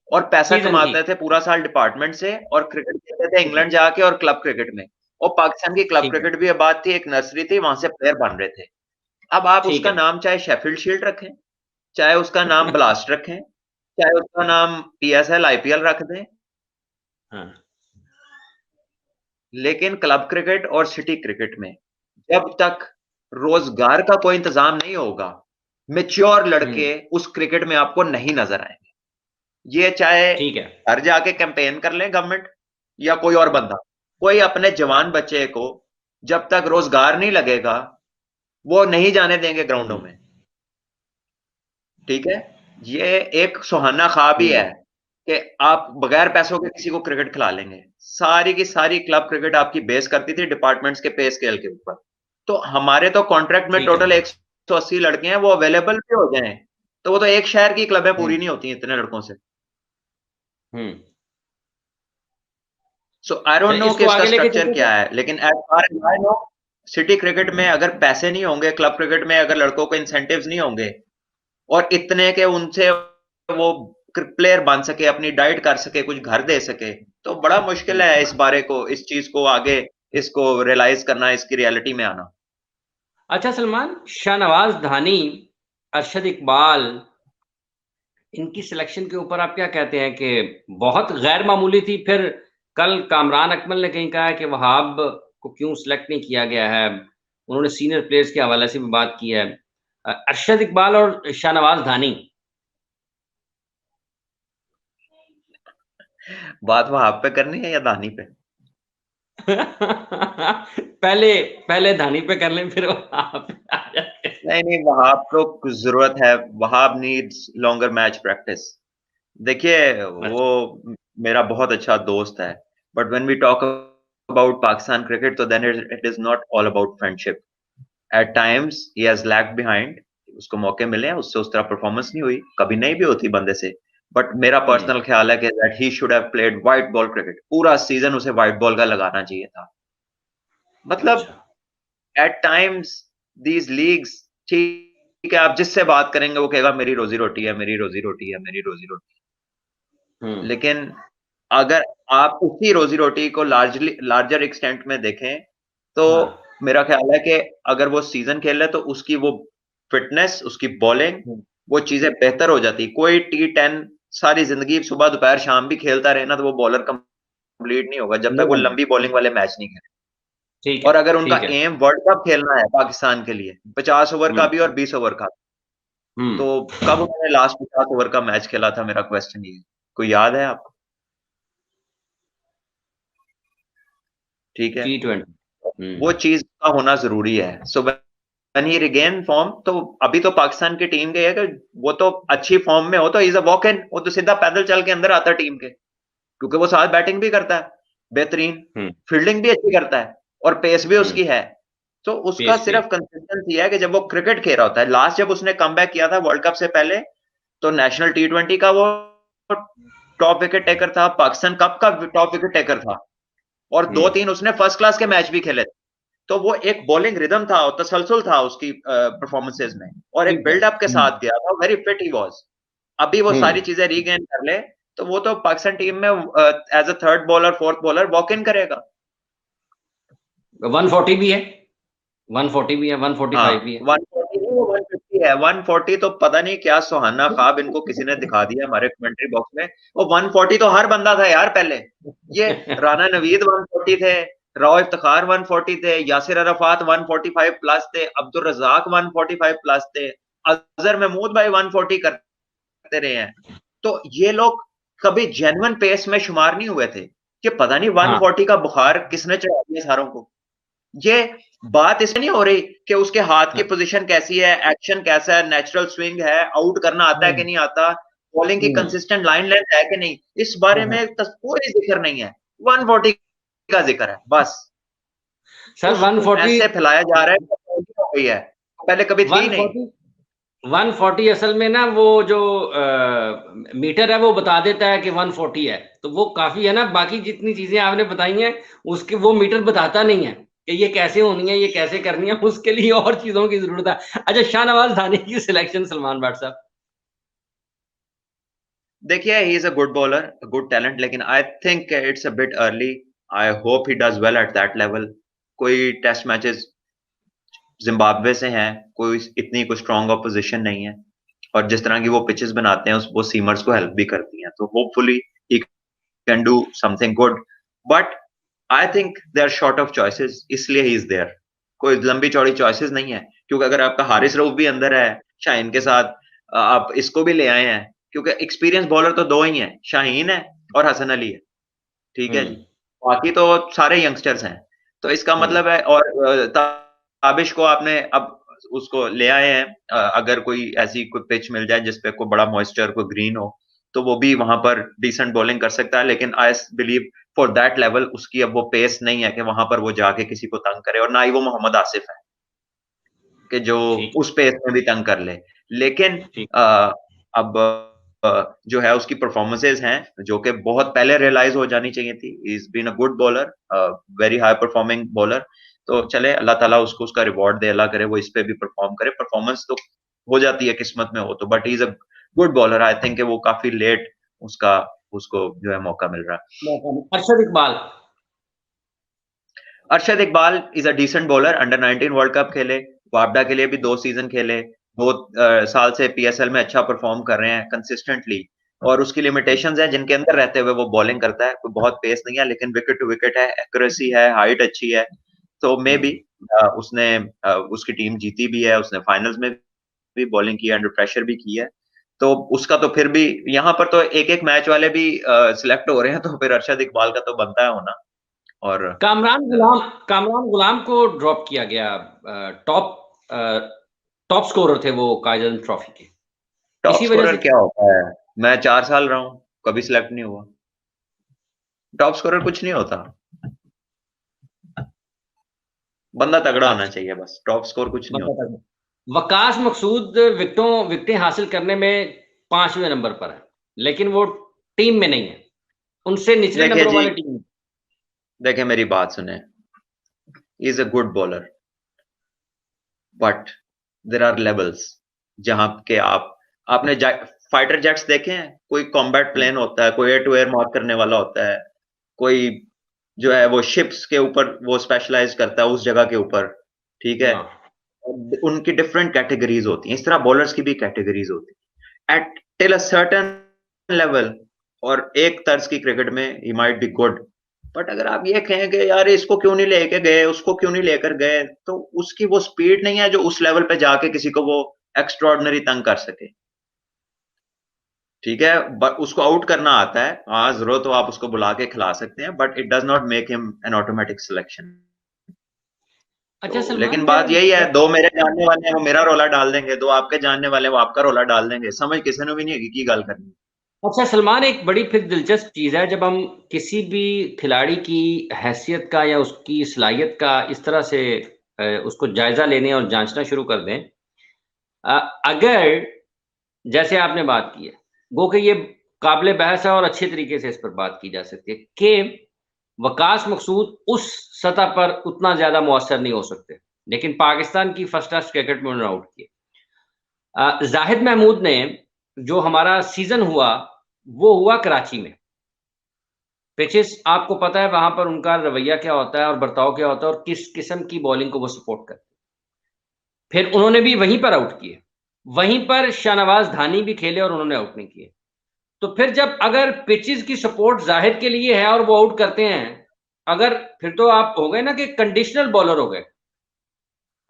और पैसा कमाते थे पूरा साल डिपार्टमेंट से, और क्रिकेट खेलते थे इंग्लैंड जाके और क्लब क्रिकेट में। और पाकिस्तान की क्लब क्रिकेट भी आबाद थी, एक नर्सरी थी, वहां से प्लेयर बन रहे थे। अब आप उसका नाम चाहे शेफील्ड शील्ड रखें, चाहे उसका नाम ब्लास्ट रखें, चाहे उसका नाम पीएसएल आईपीएल रख दें, लेकिन क्लब क्रिकेट और सिटी क्रिकेट में जब तक रोजगार का कोई इंतजाम नहीं होगा, मैच्योर लड़के उस क्रिकेट में आपको नहीं नजर आएंगे। ये चाहे घर जाके कैंपेन कर ले गवर्नमेंट या कोई और बंदा, कोई अपने जवान बच्चे को जब तक रोजगार नहीं लगेगा वो नहीं जाने देंगे ग्राउंडों में। ठीक है, ये एक सुहाना ख्वाब ही है कि आप बगैर पैसों के किसी को क्रिकेट खिला लेंगे। सारी की सारी क्लब क्रिकेट आपकी बेस करती थी डिपार्टमेंट्स के पे स्केल के ऊपर। तो हमारे तो कॉन्ट्रैक्ट में टोटल 180 लड़के हैं, वो अवेलेबल भी हो जाएं तो वो तो एक शहर की क्लबें पूरी नहीं होती इतने लड़कों से। सो आई डोंट नो कि इसका स्ट्रक्चर क्या है, लेकिन as far as I know city cricket में अगर पैसे नहीं होंगे, क्लब क्रिकेट में अगर लड़कों को इंसेंटिव्स नहीं होंगे और इतने के उनसे वो प्लेयर बन सके, अपनी डाइट कर सके, कुछ घर दे सके, तो बड़ा मुश्किल है इस बारे को, इस चीज को आगे इसको रियलाइज करना, इसकी रियलिटी में आना। अच्छा सलमान, शाहनवाज धानी, अरशद इकबाल, इनकी सिलेक्शन के ऊपर आप क्या कहते हैं कि बहुत गैर मामूली थी? फिर कल कामरान अकमल ने कहीं कहा है कि वहाब को क्यों सिलेक्ट नहीं किया गया है, उन्होंने सीनियर प्लेयर्स के हवाले से भी बात की है। अरशद इकबाल और शाहनवाज धानी, बात वहाब पे करनी है या धानी पे? पहले धानी पे कर लें, फिर वहाब पे आ जाते। नहीं, वहाब को जरूरत है, Wahab needs longer match practice. देखिए, वो मेरा बहुत अच्छा दोस्त है, but when we talk about Pakistan cricket तो then it is not all about friendship. At times he has lagged behind, उसको मौके मिले, उससे उस तरह परफॉर्मेंस नहीं हुई, कभी नहीं भी होती बंदे से। बट मेरा पर्सनल ख्याल है कि that he should have played white ball cricket, पूरा सीजन उसे व्हाइट बॉल का लगाना चाहिए था। मतलब एट टाइम्स दीज लीग्स, ठीक है, आप जिससे बात करेंगे वो कहेगा मेरी रोजी रोटी है, मेरी रोजी रोटी है, मेरी रोजी रोटी। लेकिन अगर आप उसी रोजी रोटी को लार्जर एक्सटेंट में देखें तो मेरा ख्याल है कि अगर वो सीजन खेल रहे तो उसकी वो फिटनेस, उसकी बॉलिंग, वो चीजें बेहतर हो जाती। कोई T10 सारी जिंदगी सुबह दोपहर शाम भी खेलता रहे ना तो वो बॉलर कंप्लीट नहीं होगा जब तक वो लंबी बॉलिंग वाले मैच नहीं खेले। और अगर उनका एम वर्ल्ड कप खेलना है पाकिस्तान के लिए, 50 ओवर का भी और 20 ओवर का, तो कब उन्होंने लास्ट 50 ओवर का मैच खेला था, मेरा क्वेश्चन ये, कोई याद है आपको? ठीक है, वो चीज का होना जरूरी है। So when he regain form, तो अभी तो पाकिस्तान की टीम के है कि वो तो अच्छी फॉर्म में हो तो इज अ वॉक इन, वो तो सीधा पैदल चल के अंदर आता है टीम के, क्योंकि वो साथ बैटिंग भी करता है बेहतरीन, फील्डिंग भी अच्छी करता है और पेस भी उसकी है। तो उसका सिर्फ कंसिस्टेंसी है कि जब वो क्रिकेट खेल रहा होता है। लास्ट जब उसने कमबैक किया था वर्ल्ड कप से पहले तो नेशनल T20 का वो टॉप विकेट टेकर था, पाकिस्तान कप का टॉप विकेट टेकर था, और 2-3 उसने फर्स्ट क्लास के मैच भी खेले। तो वो एक बॉलिंग रिदम था और तसलसल था उसकी परफॉर्मेंसेस में, और एक बिल्डअप के साथ गया था, वेरी फिट ही वाज। अभी वो सारी चीजें रीगेन कर ले तो वो तो पाकिस्तान टीम में as a third bowler, fourth bowler walk in करेगा। 140 भी है, 140 भी है, 145 भी है, 140 है, 140 तो पता नहीं क्या सुहाना ख्वाब इनको किसी ने दिखा दिया हमारे कमेंट्री बॉक्स में। वो 140 तो हर बंदा था यार पहले। ये राना नवीद 140 थे, राव इफ्तिखार 140 थे, यासिर अरफात 145 प्लस थे, अब्दुल रजाक 145 प्लस थे, अजहर महमूद भाई 140 करते रहे हैं। तो ये लोग कभी जेन्युइन पेस में शुमार नहीं हुए थे कि पता नहीं 140 का बुखार किसने चढ़ा दिया सारों को। ये बात इसमें नहीं हो रही कि उसके हाथ की पोजीशन कैसी है, एक्शन कैसा है, नेचुरल स्विंग है, आउट करना आता है कि नहीं आता, बॉलिंग की कंसिस्टेंट लाइन लेंथ है कि नहीं, इस बारे में कोई जिक्र नहीं है। 140 का जिक्र है बस। सर उसको 140 ऐसे फैलाया जा रहा है हो गई है, पहले कभी थी नहीं। 140 असल में ना वो जो मीटर है वो बता देता है कि 140 है, तो वो काफी है ना। बाकी जितनी चीजें आपने बताई हैं उसके वो मीटर बताता नहीं है कि ये कैसे होनी है, ये कैसे करनी है, उसके लिए और चीजों की जरूरत है। अच्छा, शाहनवाज धानी की सिलेक्शन सलमान भट्ट साहब। देखिए, he is a good bowler, good talent, लेकिन I think it's a bit early. I hope he does well at that level. कोई टेस्ट मैचेस जिम्बाब्वे से हैं, कोई इतनी कोई स्ट्रॉन्ग ऑपोजिशन नहीं है, और जिस तरह की वो पिचेस बनाते हैं वो सीमर्स को हेल्प भी करती हैं, तो hopefully he can do something good. But I think they are short of choices, इसलिए ही इज देयर। कोई लंबी चौड़ी चॉइसेस नहीं है, क्योंकि अगर आपका हारिस रऊफ भी अंदर है शाहीन के साथ, आप इसको भी ले आए हैं, क्योंकि एक्सपीरियंस बॉलर तो दो ही हैं, शाहीन है और हसन अली है, ठीक है जी। बाकी तो सारे यंगस्टर्स हैं, तो इसका मतलब है। और ताबिश को आपने अब उसको ले आए हैं, अगर कोई ऐसी कोई पिच मिल जाए जिसपे कोई बड़ा मॉइस्चर, कोई ग्रीन हो, तो वो भी वहां पर डिसेंट बॉलिंग कर सकता है, लेकिन I believe for that level उसकी अब वो पेस नहीं है कि वहां पर वो जाके किसी को तंग करे, और ना ही वो मोहम्मद आसिफ है कि जो ठीक उस पेस में भी तंग कर ले। लेकिन ठीक। अब जो है उसकी परफॉर्मेंसेज हैं जो कि बहुत पहले रियलाइज हो जानी चाहिए थी। Is been a good bowler, very high performing bowler. तो चले, अल्लाह ताला उसको उसका रिवॉर्ड दे, अल्लाह करे वो इस पे भी परफॉर्म करे। परफॉर्मेंस तो हो जाती है किस्मत में हो तो, but is a good bowler. I think वो काफी लेट उसका उसको जो है मौका मिल रहा है। Arshad Iqbal. Arshad Iqbal is a decent bowler, under 19 world cup खेले, वापडा के लिए भी 2 सीजन खेले, 2 साल से पीएसएल में अच्छा परफॉर्म कर रहे हैं कंसिस्टेंटली, और उसकी लिमिटेशंस हैं जिनके अंदर रहते हुए वो बॉलिंग करता है। कोई बहुत पेस नहीं है, लेकिन विकेट टू विकेट है, एक्यूरेसी है, हाइट अच्छी है, तो मे बी उसने उसकी टीम जीती भी है, उसने फाइनल्स में भी बॉलिंग की है, अंडर प्रेशर भी की है, तो उसका तो फिर भी यहाँ पर तो एक एक मैच वाले भी सिलेक्ट हो रहे हैं, तो फिर अरशद इकबाल का तो बनता है होना। और कामरान गुलाम को ड्रॉप किया गया। टॉप टॉप स्कोरर थे वो काइजर ट्रॉफी के, टॉप इसी वजह स्कोरर से। क्या होता है? मैं 4 साल रहा हूं, कभी सिलेक्ट नहीं हुआ। टॉप स्कोरर कुछ नहीं होता, बंदा तगड़ा होना अच्छा, चाहिए बस, टॉप स्कोर कुछ नहीं होता। वकास मकसूद विकेटें हासिल करने में 5वें नंबर पर है, लेकिन वो टीम में नहीं है, उनसे निचले देखिए नंबरों जी, वाले टीम में। देखिए मेरी बात सुने, is a good bowler, but there are levels जहां के आपने फाइटर जेट्स देखे हैं? कोई कॉम्बैट प्लेन होता है, कोई एयर टू एयर मार्क करने वाला होता है, कोई जो है वो शिप्स के ऊपर वो स्पेशलाइज करता है उस जगह के ऊपर, ठीक है। हाँ। उनकी डिफरेंट कैटेगरीज होती हैं, इस तरह बॉलर्स की भी कैटेगरीज होती है at till a certain level, और एक तर्ज की क्रिकेट में he might be good, but अगर आप ये कहें कि यार इसको क्यों नहीं लेके गए, उसको क्यों नहीं लेकर गए, तो उसकी वो स्पीड नहीं है जो उस लेवल पे जाके किसी को वो एक्स्ट्रॉर्डनरी तंग कर सके, ठीक है। बट उसको आउट करना आता है, हाँ जरूरत हो आप उसको बुला के खिला सकते हैं, but it does not make him an automatic selection. अच्छा तो सलमान लेकिन मैं बात यही है, दो मेरे जानने वाले हैं वो मेरा रोला डाल देंगे, दो आपके जानने वाले हैं वो आपका रोला डाल देंगे, समझ किसी ने भी नहीं है की गल करनी। अच्छा सलमान, एक बड़ी फिर दिलचस्प चीज है, जब हम किसी भी खिलाड़ी की हैसियत का या उसकी सलाहियत का इस तरह से उसको जायजा लेने और जांचना शुरू कर दें। अगर जैसे आपने बात की है, गो कि ये काबिल बहस है और अच्छे तरीके से इस पर बात की जा सकती है कि वकास मकसूद उस सतह पर उतना ज्यादा मुअस्सर नहीं हो सकते, लेकिन पाकिस्तान की फर्स्ट क्लास क्रिकेट में उन्होंने आउट किए। जाहिद महमूद ने, जो हमारा सीजन हुआ वो हुआ कराची में। पिचेस आपको पता है वहां पर उनका रवैया क्या होता है और बर्ताव क्या होता है और किस किस्म की बॉलिंग को वो सपोर्ट करते हैं। फिर उन्होंने भी वहीं पर आउट किए, वहीं पर शाहनवाज धानी भी खेले और उन्होंने आउट नहीं किए। तो फिर जब अगर पिचेस की सपोर्ट जाहिद के लिए है और वो आउट करते हैं, अगर फिर तो आप हो गए ना कि कंडीशनल बॉलर हो गए।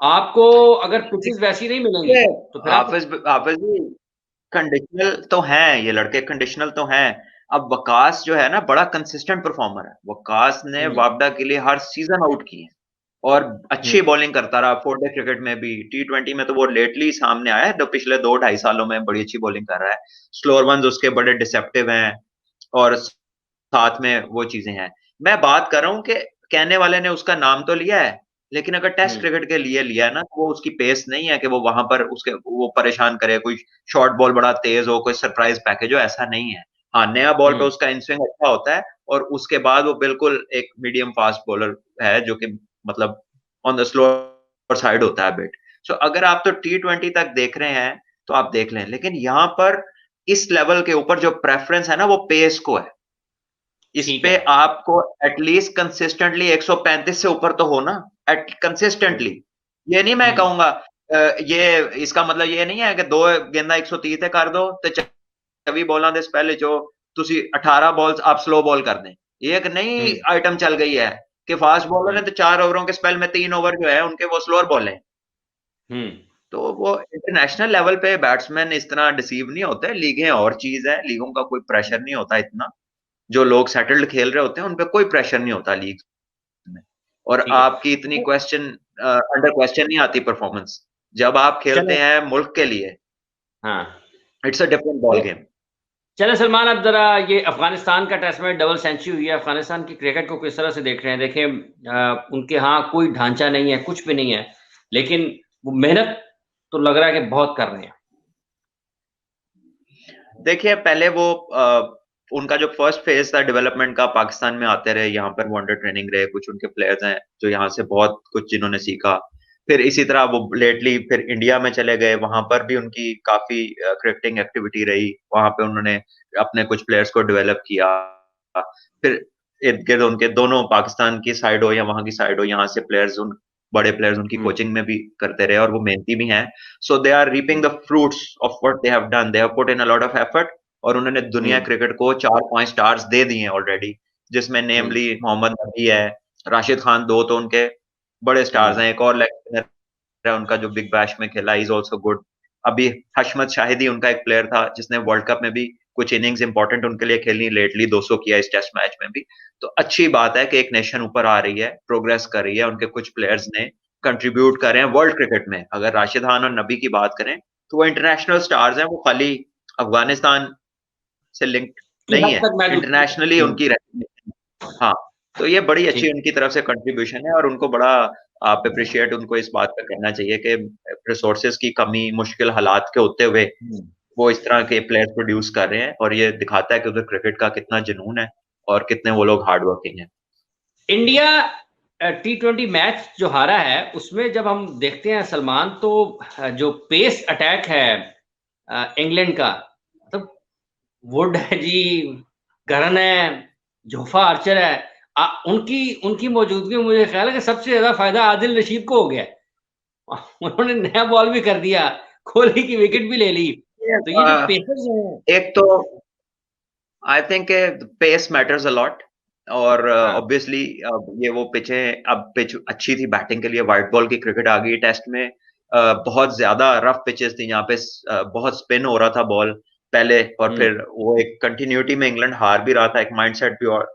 आपको अगर पिचेस वैसी नहीं मिलेंगी तो फिर आप। हाफिज हाफिज भी कंडीशनल तो हैं, ये लड़के कंडीशनल तो हैं। अब वकास जो है ना बड़ा कंसिस्टेंट परफॉर्मर है, वकास ने हम्म। वापडा के लिए हर सीजन आउट किए और अच्छी हम्म। बॉलिंग करता रहा, 4 डे क्रिकेट में भी, T20 में तो वो लेटली सामने आया है, तो पिछले 2 ढाई सालों में बड़ी अच्छी बॉलिंग कर रहा है। स्लोअर वंस उसके बड़े डिसेप्टिव हैं, और साथ में वो चीजें हैं। मैं बात कर रहा हूँ कि कहने वाले ने उसका नाम तो लिया है, लेकिन अगर टेस्ट क्रिकेट के लिए लिया है ना, तो वो उसकी पेस नहीं है कि वो वहां पर उसके वो परेशान करे, कोई शॉर्ट बॉल बड़ा तेज हो, कोई सरप्राइज पैकेज हो, ऐसा नहीं है। हाँ, नया बॉल पे उसका इनस्विंग अच्छा होता है, और उसके बाद वो बिल्कुल एक मीडियम फास्ट बॉलर है, जो कि मतलब ऑन द स्लोअर साइड होता है बिट। सो अगर आप तो T20 तक देख रहे हैं तो आप देख लें, लेकिन यहाँ पर इस लेवल के ऊपर जो प्रेफरेंस है ना, वो पेस को है। इस ठीक पे है। आपको एटलीस्ट कंसिस्टेंटली 135 से ऊपर तो हो ना, एट कंसिस्टेंटली। ये नहीं मैं कहूंगा ये इसका मतलब ये नहीं है कि दो गेंदा 130 कर दो तो 24 बॉलों ਦੇ ਪਹਿਲੇ जो ਤੁਸੀਂ 18 बॉल्स आप स्लो बॉल कर दें। ये एक नई आइटम चल गई है कि फास्ट बॉलर ने तो 4 ओवरों के स्पेल में 3 ओवर जो है उनके वो स्लोअर बॉल हैं। तो वो इंटरनेशनल लेवल पे बैट्समैन इस तरह डिसीव नहीं होते। लीगें और चीज है, लीगों का कोई प्रेशर नहीं होता इतना। जो लोग सेटल्ड खेल रहे होते हैं उन पे कोई प्रेशर नहीं होता लीग में, और ठीक है। आपकी इतनी क्वेश्चन अंडर क्वेश्चन नहीं आती परफॉर्मेंस जब आप खेलते चलो। हैं मुल्क के लिए। हाँ। It's a different ball game. चले सलमान, अब जरा ये अफगानिस्तान का टेस्ट में डबल सेंचुरी हुई है, अफगानिस्तान की क्रिकेट को किस तरह से देख रहे हैं? देखें, उनके यहाँ कोई ढांचा नहीं है, कुछ भी नहीं है, लेकिन वो मेहनत तो लग रहा है कि बहुत कर रहे हैं। देखिए, पहले वो उनका जो फर्स्ट फेज था डेवलपमेंट का, पाकिस्तान में आते रहे, यहाँ पर वनडे ट्रेनिंग रहे, कुछ उनके प्लेयर्स हैं जो यहाँ से बहुत कुछ जिन्होंने सीखा। फिर इसी तरह वो लेटली फिर इंडिया में चले गए, वहां पर भी उनकी काफी क्रिकेटिंग एक्टिविटी रही, वहां पे उन्होंने अपने कुछ प्लेयर्स को डेवलप किया। फिर इर्द गिर्द उनके दोनों पाकिस्तान की साइड हो या वहां की साइड हो, यहाँ से प्लेयर्स उन बड़े प्लेयर्स उनकी कोचिंग में भी करते रहे, और वो मेहनती भी हैं। So they are reaping the fruits of what they have done, they have put in a lot of effort, और उन्होंने दुनिया क्रिकेट को 4-5 स्टार्स दे दिए हैं ऑलरेडी, जिसमें नेमली मोहम्मद नबी है, राशिद खान, दो तो उनके बड़े स्टार्स हैं। एक और लेग स्पिनर है उनका जो बिग बैश में खेला, इज ऑल्सो गुड। अभी हशमत शाहिदी उनका एक प्लेयर था जिसने वर्ल्ड कप में भी कुछ इनिंग्स इंपॉर्टेंट उनके लिए खेलनी, लेटली 200 किया इस टेस्ट मैच में भी। तो अच्छी बात है कि एक नेशन ऊपर आ रही है, प्रोग्रेस कर रही है, उनके कुछ प्लेयर्स ने कंट्रीब्यूट कर रहे हैं वर्ल्ड क्रिकेट में। अगर राशिद खान और नबी की बात करें तो वो इंटरनेशनल स्टार्स हैं, वो खाली अफगानिस्तान से लिंक्ड की नहीं हद है, तक मैं इंटरनेशनली उनकी हाँ। तो ये बड़ी अच्छी ठीक। उनकी तरफ से कंट्रीब्यूशन है, और उनको बड़ा आप अप्रिशिएट उनको इस बात का करना चाहिए कि रिसोर्सेज की कमी, मुश्किल हालात के होते हुए वो इस तरह के प्लेयर्स प्रोड्यूस कर रहे हैं, और ये दिखाता है कि उधर क्रिकेट का कितना जुनून है और कितने वो लोग हार्ड वर्किंग हैं। इंडिया T20 मैच जो हारा है उसमें जब हम देखते हैं सलमान, तो जो पेस अटैक है इंग्लैंड का, मतलब वुड है जी, करन है, जोफा आर्चर है, उनकी उनकी मौजूदगी में मुझे ख्याल है कि सबसे ज्यादा फायदा आदिल रशीद को हो गया। उन्होंने नया बॉल भी कर दिया, कोहली की विकेट भी ले ली। तो ये जो पेसर्स हैं, एक तो I think pace matters a lot, और हाँ। ऑब्वियसली ये वो पिचें, अब पिच अच्छी थी बैटिंग के लिए, व्हाइट बॉल की क्रिकेट आ गई टेस्ट में। बहुत ज्यादा रफ पिचेस थी यहाँ पे, बहुत स्पिन हो रहा था बॉल पहले, और फिर वो एक कंटिन्यूटी में इंग्लैंड हार भी रहा था, एक माइंडसेट भी और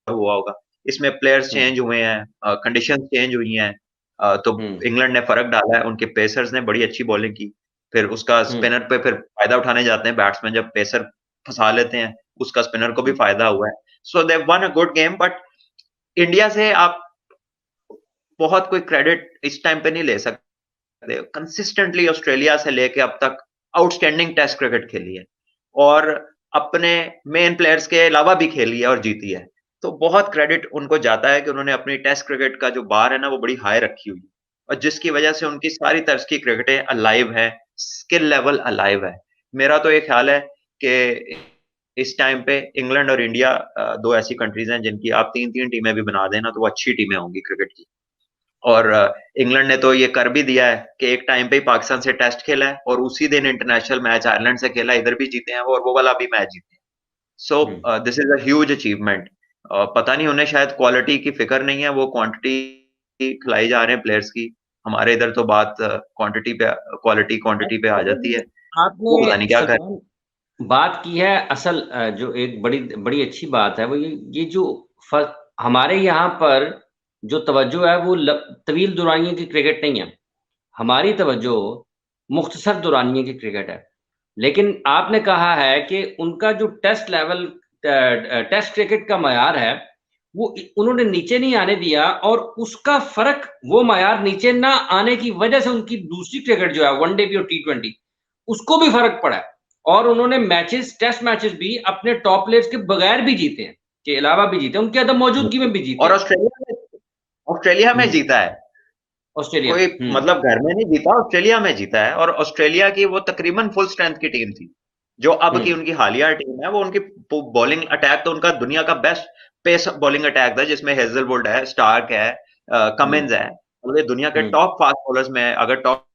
हुआ होगा। इसमें प्लेयर्स चेंज हुए हैं, कंडीशन चेंज हुई हैं, तो इंग्लैंड ने फर्क डाला है, उनके पेसर्स ने बड़ी अच्छी बॉलिंग की। फिर उसका स्पिनर पे फिर फायदा उठाने जाते हैं बैट्समैन, जब पेसर फंसा लेते हैं, उसका स्पिनर को भी फायदा हुआ है। So they won a good game, but India से आप बहुत कोई क्रेडिट इस टाइम पे नहीं ले सकते। कंसिस्टेंटली ऑस्ट्रेलिया से लेके अब तक आउटस्टैंडिंग टेस्ट क्रिकेट खेली है, और अपने मेन प्लेयर्स के अलावा भी खेली है और जीती है। तो बहुत क्रेडिट उनको जाता है कि उन्होंने अपनी टेस्ट क्रिकेट का जो बार है ना, वो बड़ी हाई रखी हुई है, और जिसकी वजह से उनकी सारी तरह की क्रिकेटें अलाइव है, स्किल लेवल अलाइव है। मेरा तो ये ख्याल है कि इस टाइम पे इंग्लैंड और इंडिया दो ऐसी कंट्रीज हैं जिनकी आप 3-3 टीमें भी बना देना तो वो अच्छी टीमें होंगी क्रिकेट की। और इंग्लैंड ने तो ये कर भी दिया है कि एक टाइम पे ही पाकिस्तान से टेस्ट खेला है, और उसी दिन इंटरनेशनल मैच आयरलैंड से खेला, इधर भी जीते हैं और वो वाला भी मैच जीते हैं। So this is a huge achievement. पता नहीं उन्हें शायद क्वालिटी की फिक्र नहीं है, वो क्वांटिटी खिलाई जा रहे हैं प्लेयर्स की। हमारे इधर तो बात क्वांटिटी पे, क्वांटिटी पे आ जाती है, वो पता नहीं आपने क्या कर। सलमान बात की है असल, जो एक बड़ी बड़ी अच्छी बात है वो ये जो हमारे यहाँ पर जो तवज्जो है वो तवील दुरानियों की क्रिकेट नहीं है, हमारी तवज्जो मुख्तसर दुरानियों की क्रिकेट है। लेकिन आपने कहा है कि उनका जो टेस्ट लेवल टेस्ट क्रिकेट का मयार है उन्होंने नीचे नहीं आने दिया, और उसका फर्क, वो मायार नीचे ना आने की वजह से उनकी दूसरी क्रिकेट जो है वनडे भी और T20 उसको भी फर्क पड़ा है। और उन्होंने मैचेस, टेस्ट मैचेस भी अपने टॉप प्लेयर्स के बगैर भी जीते हैं, के अलावा भी जीते हैं, उनकी अदम मौजूदगी में भी जीते और हैं। ऑस्ट्रेलिया में जीता है, ऑस्ट्रेलिया कोई में। मतलब घर में नहीं जीता, ऑस्ट्रेलिया में जीता है। और ऑस्ट्रेलिया की वो तकरीबन फुल स्ट्रेंथ की टीम थी। जो अब की हम्म। उनकी हालिया टीम है, वो उनकी बॉलिंग अटैक तो उनका दुनिया का बेस्ट पेस बॉलिंग अटैक था, जिसमें हेजलवुड है, स्टार्क है, हम्म। कमिंस है। मतलब ये दुनिया के हम्म। टॉप फास्ट बॉलर्स में, अगर टॉप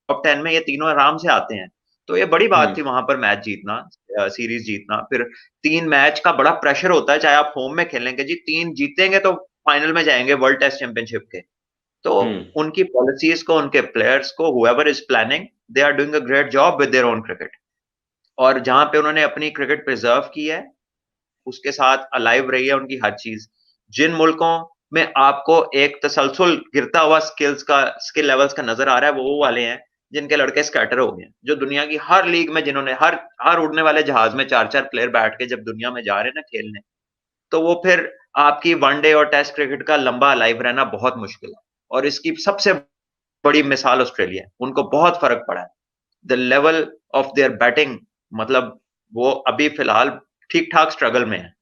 टॉप 10 में ये तीनों आराम से आते हैं, तो ये बड़ी बात हम्म। थी वहां पर मैच जीतना, सीरीज जीतना। फिर 3 मैच का बड़ा प्रेशर होता है, चाहे आप होम में खेलेंगे जी, 3 जीतेंगे तो फाइनल में जाएंगे वर्ल्ड टेस्ट चैंपियनशिप के। तो हम्म। उनकी पॉलिसीज को, उनके प्लेयर्स को, whoever is planning, they are doing a great job with their own cricket. और जहां पे उन्होंने अपनी क्रिकेट प्रिजर्व की है, उसके साथ अलाइव रही है उनकी हर चीज। जिन मुल्कों में आपको एक तसलसल गिरता हुआ स्किल लेवल्स का नजर आ रहा है, वो वाले हैं जिनके लड़के स्कैटर हो गए हैं। जो दुनिया की हर लीग में, जिन्होंने हर हर उड़ने वाले जहाज में 4-4 प्लेयर बैठ के जब दुनिया में जा रहे हैं ना खेलने, तो वो फिर आपकी वनडे और टेस्ट क्रिकेट का लंबा लाइव रहना बहुत मुश्किल है। और इसकी सबसे बड़ी मिसाल ऑस्ट्रेलिया है। उनको बहुत फर्क पड़ा है। The level of their batting, मतलब वो अभी फिलहाल ठीक ठाक स्ट्रगल में है।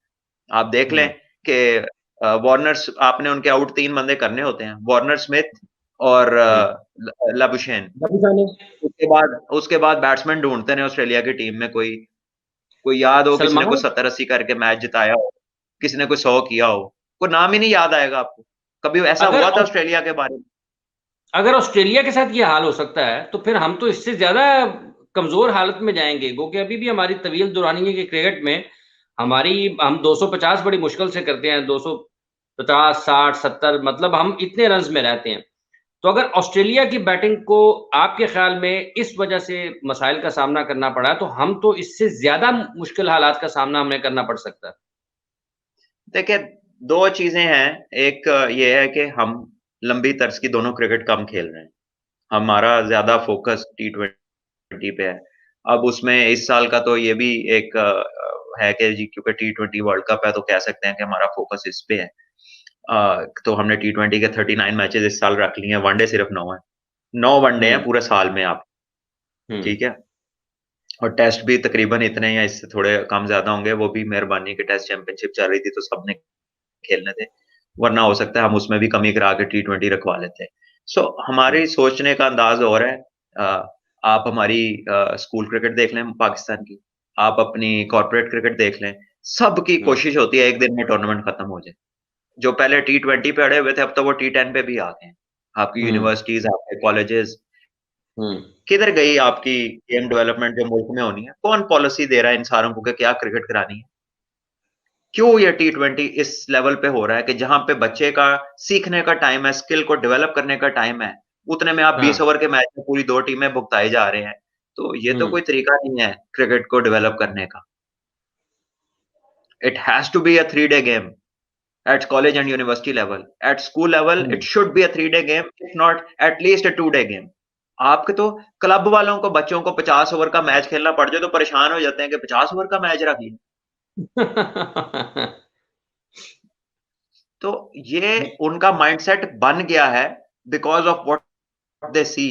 आप देख लें हम्म। कि वार्नर, आपने उनके आउट 3 बंदे करने होते हैं, वार्नर, स्मिथ और हम्म। लाबुशेन। रफी जाने। उसके बाद बैट्समैन ढूंढते हैं ऑस्ट्रेलिया की टीम में, कोई कोई याद हो किसी ने कोई सलमान, 70-80 करके मैच जिताया हो, किसी ने कोई 100 किया हो, कोई नाम ही नहीं याद आएगा आपको। कभी ऐसा अगर हुआ था ऑस्ट्रेलिया के बारे में? अगर ऑस्ट्रेलिया के साथ ये हाल हो सकता है, तो फिर हम तो इससे ज्यादा कमजोर हालत में जाएंगे, क्योंकि अभी भी हमारी तवील दुरानी के क्रिकेट में हम 250 बड़ी मुश्किल से करते हैं, 250, 60, 70, मतलब हम इतने रन में रहते हैं। तो अगर ऑस्ट्रेलिया की बैटिंग को आपके ख्याल में इस वजह से मसाइल का सामना करना पड़ा, तो हम तो इससे ज्यादा मुश्किल हालात का सामना हमें करना पड़ सकता है। देखिए, 2 चीजें हैं। एक ये है कि हम लंबी तर्ज की दोनों क्रिकेट कम खेल रहे हैं। हमारा ज्यादा फोकस T20 पे है। अब उसमें इस साल का तो ये भी एक है कि जी, क्योंकि T20 वर्ल्ड कप है, तो कह सकते हैं कि हमारा फोकस इस पे है। तो हमने T20 के 39 मैचेस इस साल रख लिए हैं, वनडे सिर्फ 9 है। 9 वनडे हैं हम्म। पूरे साल में आप, हम्म। ठीक है। और टेस्ट भी तकरीबन इतने या इससे थोड़े कम ज्यादा होंगे, वो भी मेहरबानी के टेस्ट चैंपियनशिप चल रही थी तो सबने खेलने थे, वरना हो सकता है हम उसमें भी कमी करा के T20 रखवा लेते। सो हम्म। हमारी सोचने का अंदाज और है। आप हमारी स्कूल क्रिकेट देख लें पाकिस्तान की, आप अपनी कॉर्पोरेट क्रिकेट देख लें, सबकी हम्म। कोशिश होती है एक दिन में टूर्नामेंट खत्म हो जाए। जो पहले T20 पे अड़े हुए थे, अब तो वो T10 पे भी आ गए हैं। आपकी हम्म। यूनिवर्सिटीज, आपके कॉलेजेस, हम्म। किधर गई आपकी गेम डेवलपमेंट जो मुल्क में होनी है? कौन पॉलिसी दे रहा है इन सारों को कि क्या क्रिकेट करानी है? क्यों ये T20 इस लेवल पे हो रहा है कि जहां पे बच्चे का सीखने का टाइम है, स्किल को डेवलप करने का टाइम है, उतने में आप 20 हाँ। ओवर के मैच में पूरी 2 टीमें भुगताए जा रहे हैं। तो ये तो हम्म। कोई तरीका नहीं है क्रिकेट को डेवलप करने का। It has to be a 3-डे game at college and university level. At school level, hmm. it should be a 3-day game, if not at least a 2-day game. आपके तो क्लब वालों को, बच्चों को 50 ओवर का मैच खेलना पड़ जाए तो परेशान हो जाते हैं कि 50 ओवर का मैच रख लिया। तो ये उनका माइंडसेट बन गया है बिकॉज ऑफ व्हाट दे सी,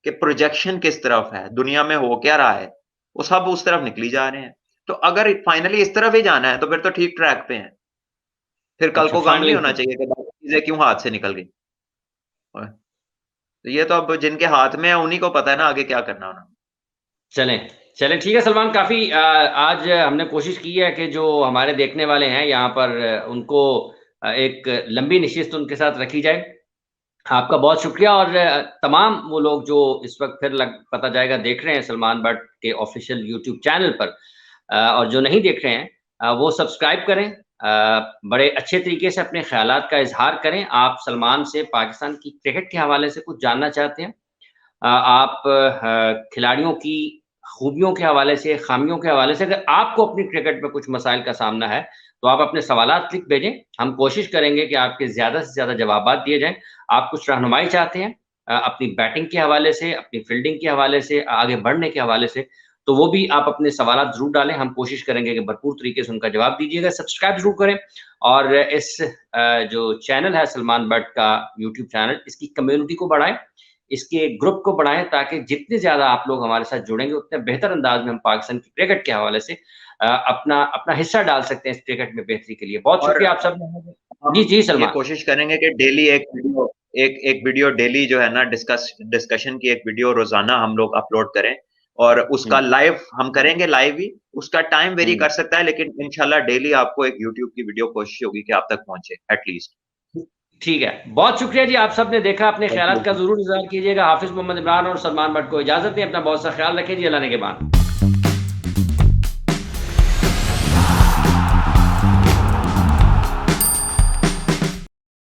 कि प्रोजेक्शन किस तरफ है, दुनिया में हो क्या रहा है, वो सब उस तरफ निकली जा रहे हैं। तो अगर फाइनली इस तरफ ही जाना है तो फिर तो ठीक ट्रैक पे हैं। फिर कल अच्छा, को गम नहीं फाइनली। होना चाहिए कि बाकी चीजें क्यों हाथ से निकल गई। तो ये तो अब जिनके हाथ में है उन्हीं को पता है ना आगे क्या करना उन्होंने। चलें, चलें, ठीक है सलमान, काफ़ी आज हमने कोशिश की है कि जो हमारे देखने वाले हैं यहाँ पर, उनको एक लंबी नशिस्त उनके साथ रखी जाए। आपका बहुत शुक्रिया। और तमाम वो लोग जो इस वक्त फिर पता जाएगा देख रहे हैं सलमान बट के ऑफिशियल यूट्यूब चैनल पर, और जो नहीं देख रहे हैं, वो सब्सक्राइब करें। बड़े अच्छे तरीके से अपने ख्यालात का इजहार करें। आप सलमान से पाकिस्तान की क्रिकेट के हवाले से कुछ जानना चाहते हैं, आप खिलाड़ियों की खूबियों के हवाले से, खामियों के हवाले से, अगर आपको अपनी क्रिकेट में कुछ मसाइल का सामना है, तो आप अपने सवालात लिख भेजें। हम कोशिश करेंगे कि आपके ज़्यादा से ज़्यादा जवाबात दिए जाएँ। आप कुछ रहनुमाई चाहते हैं अपनी बैटिंग के हवाले से, अपनी फील्डिंग के हवाले से, आगे बढ़ने के हवाले से, तो वो भी आप अपने सवाल जरूर डालें, हम कोशिश करेंगे कि भरपूर तरीके से उनका जवाब दीजिएगा। सब्सक्राइब जरूर करें और इस जो चैनल है सलमान बट का यूट्यूब चैनल, इसकी कम्युनिटी को बढ़ाएं, इसके ग्रुप को बढ़ाएं, ताकि जितने ज्यादा आप लोग हमारे साथ जुड़ेंगे उतने बेहतर अंदाज में हम पाकिस्तान की क्रिकेट के हवाले से अपना अपना हिस्सा डाल सकते हैं इस क्रिकेट में बेहतरी के लिए। बहुत शुक्रिया आप सब। जी जी ये सलमान। कोशिश करेंगे कि डेली एक वीडियो डेली जो है ना डिस्कशन की एक वीडियो रोजाना हम लोग अपलोड करें, और उसका लाइव हम करेंगे, लाइव ही उसका टाइम वेरी कर सकता है, लेकिन इंशाल्लाह डेली आपको एक यूट्यूब की वीडियो कोशिश होगी कि आप तक पहुंचे एटलीस्ट। ठीक है, बहुत शुक्रिया जी, आप सबने देखा, अपने ख्यालात का जरूर इजहार कीजिएगा। हाफिज मोहम्मद इमरान और सलमान बट को इजाजत दें, अपना बहुत सा ख्याल रखें जी, अल्लाह ने के बाद।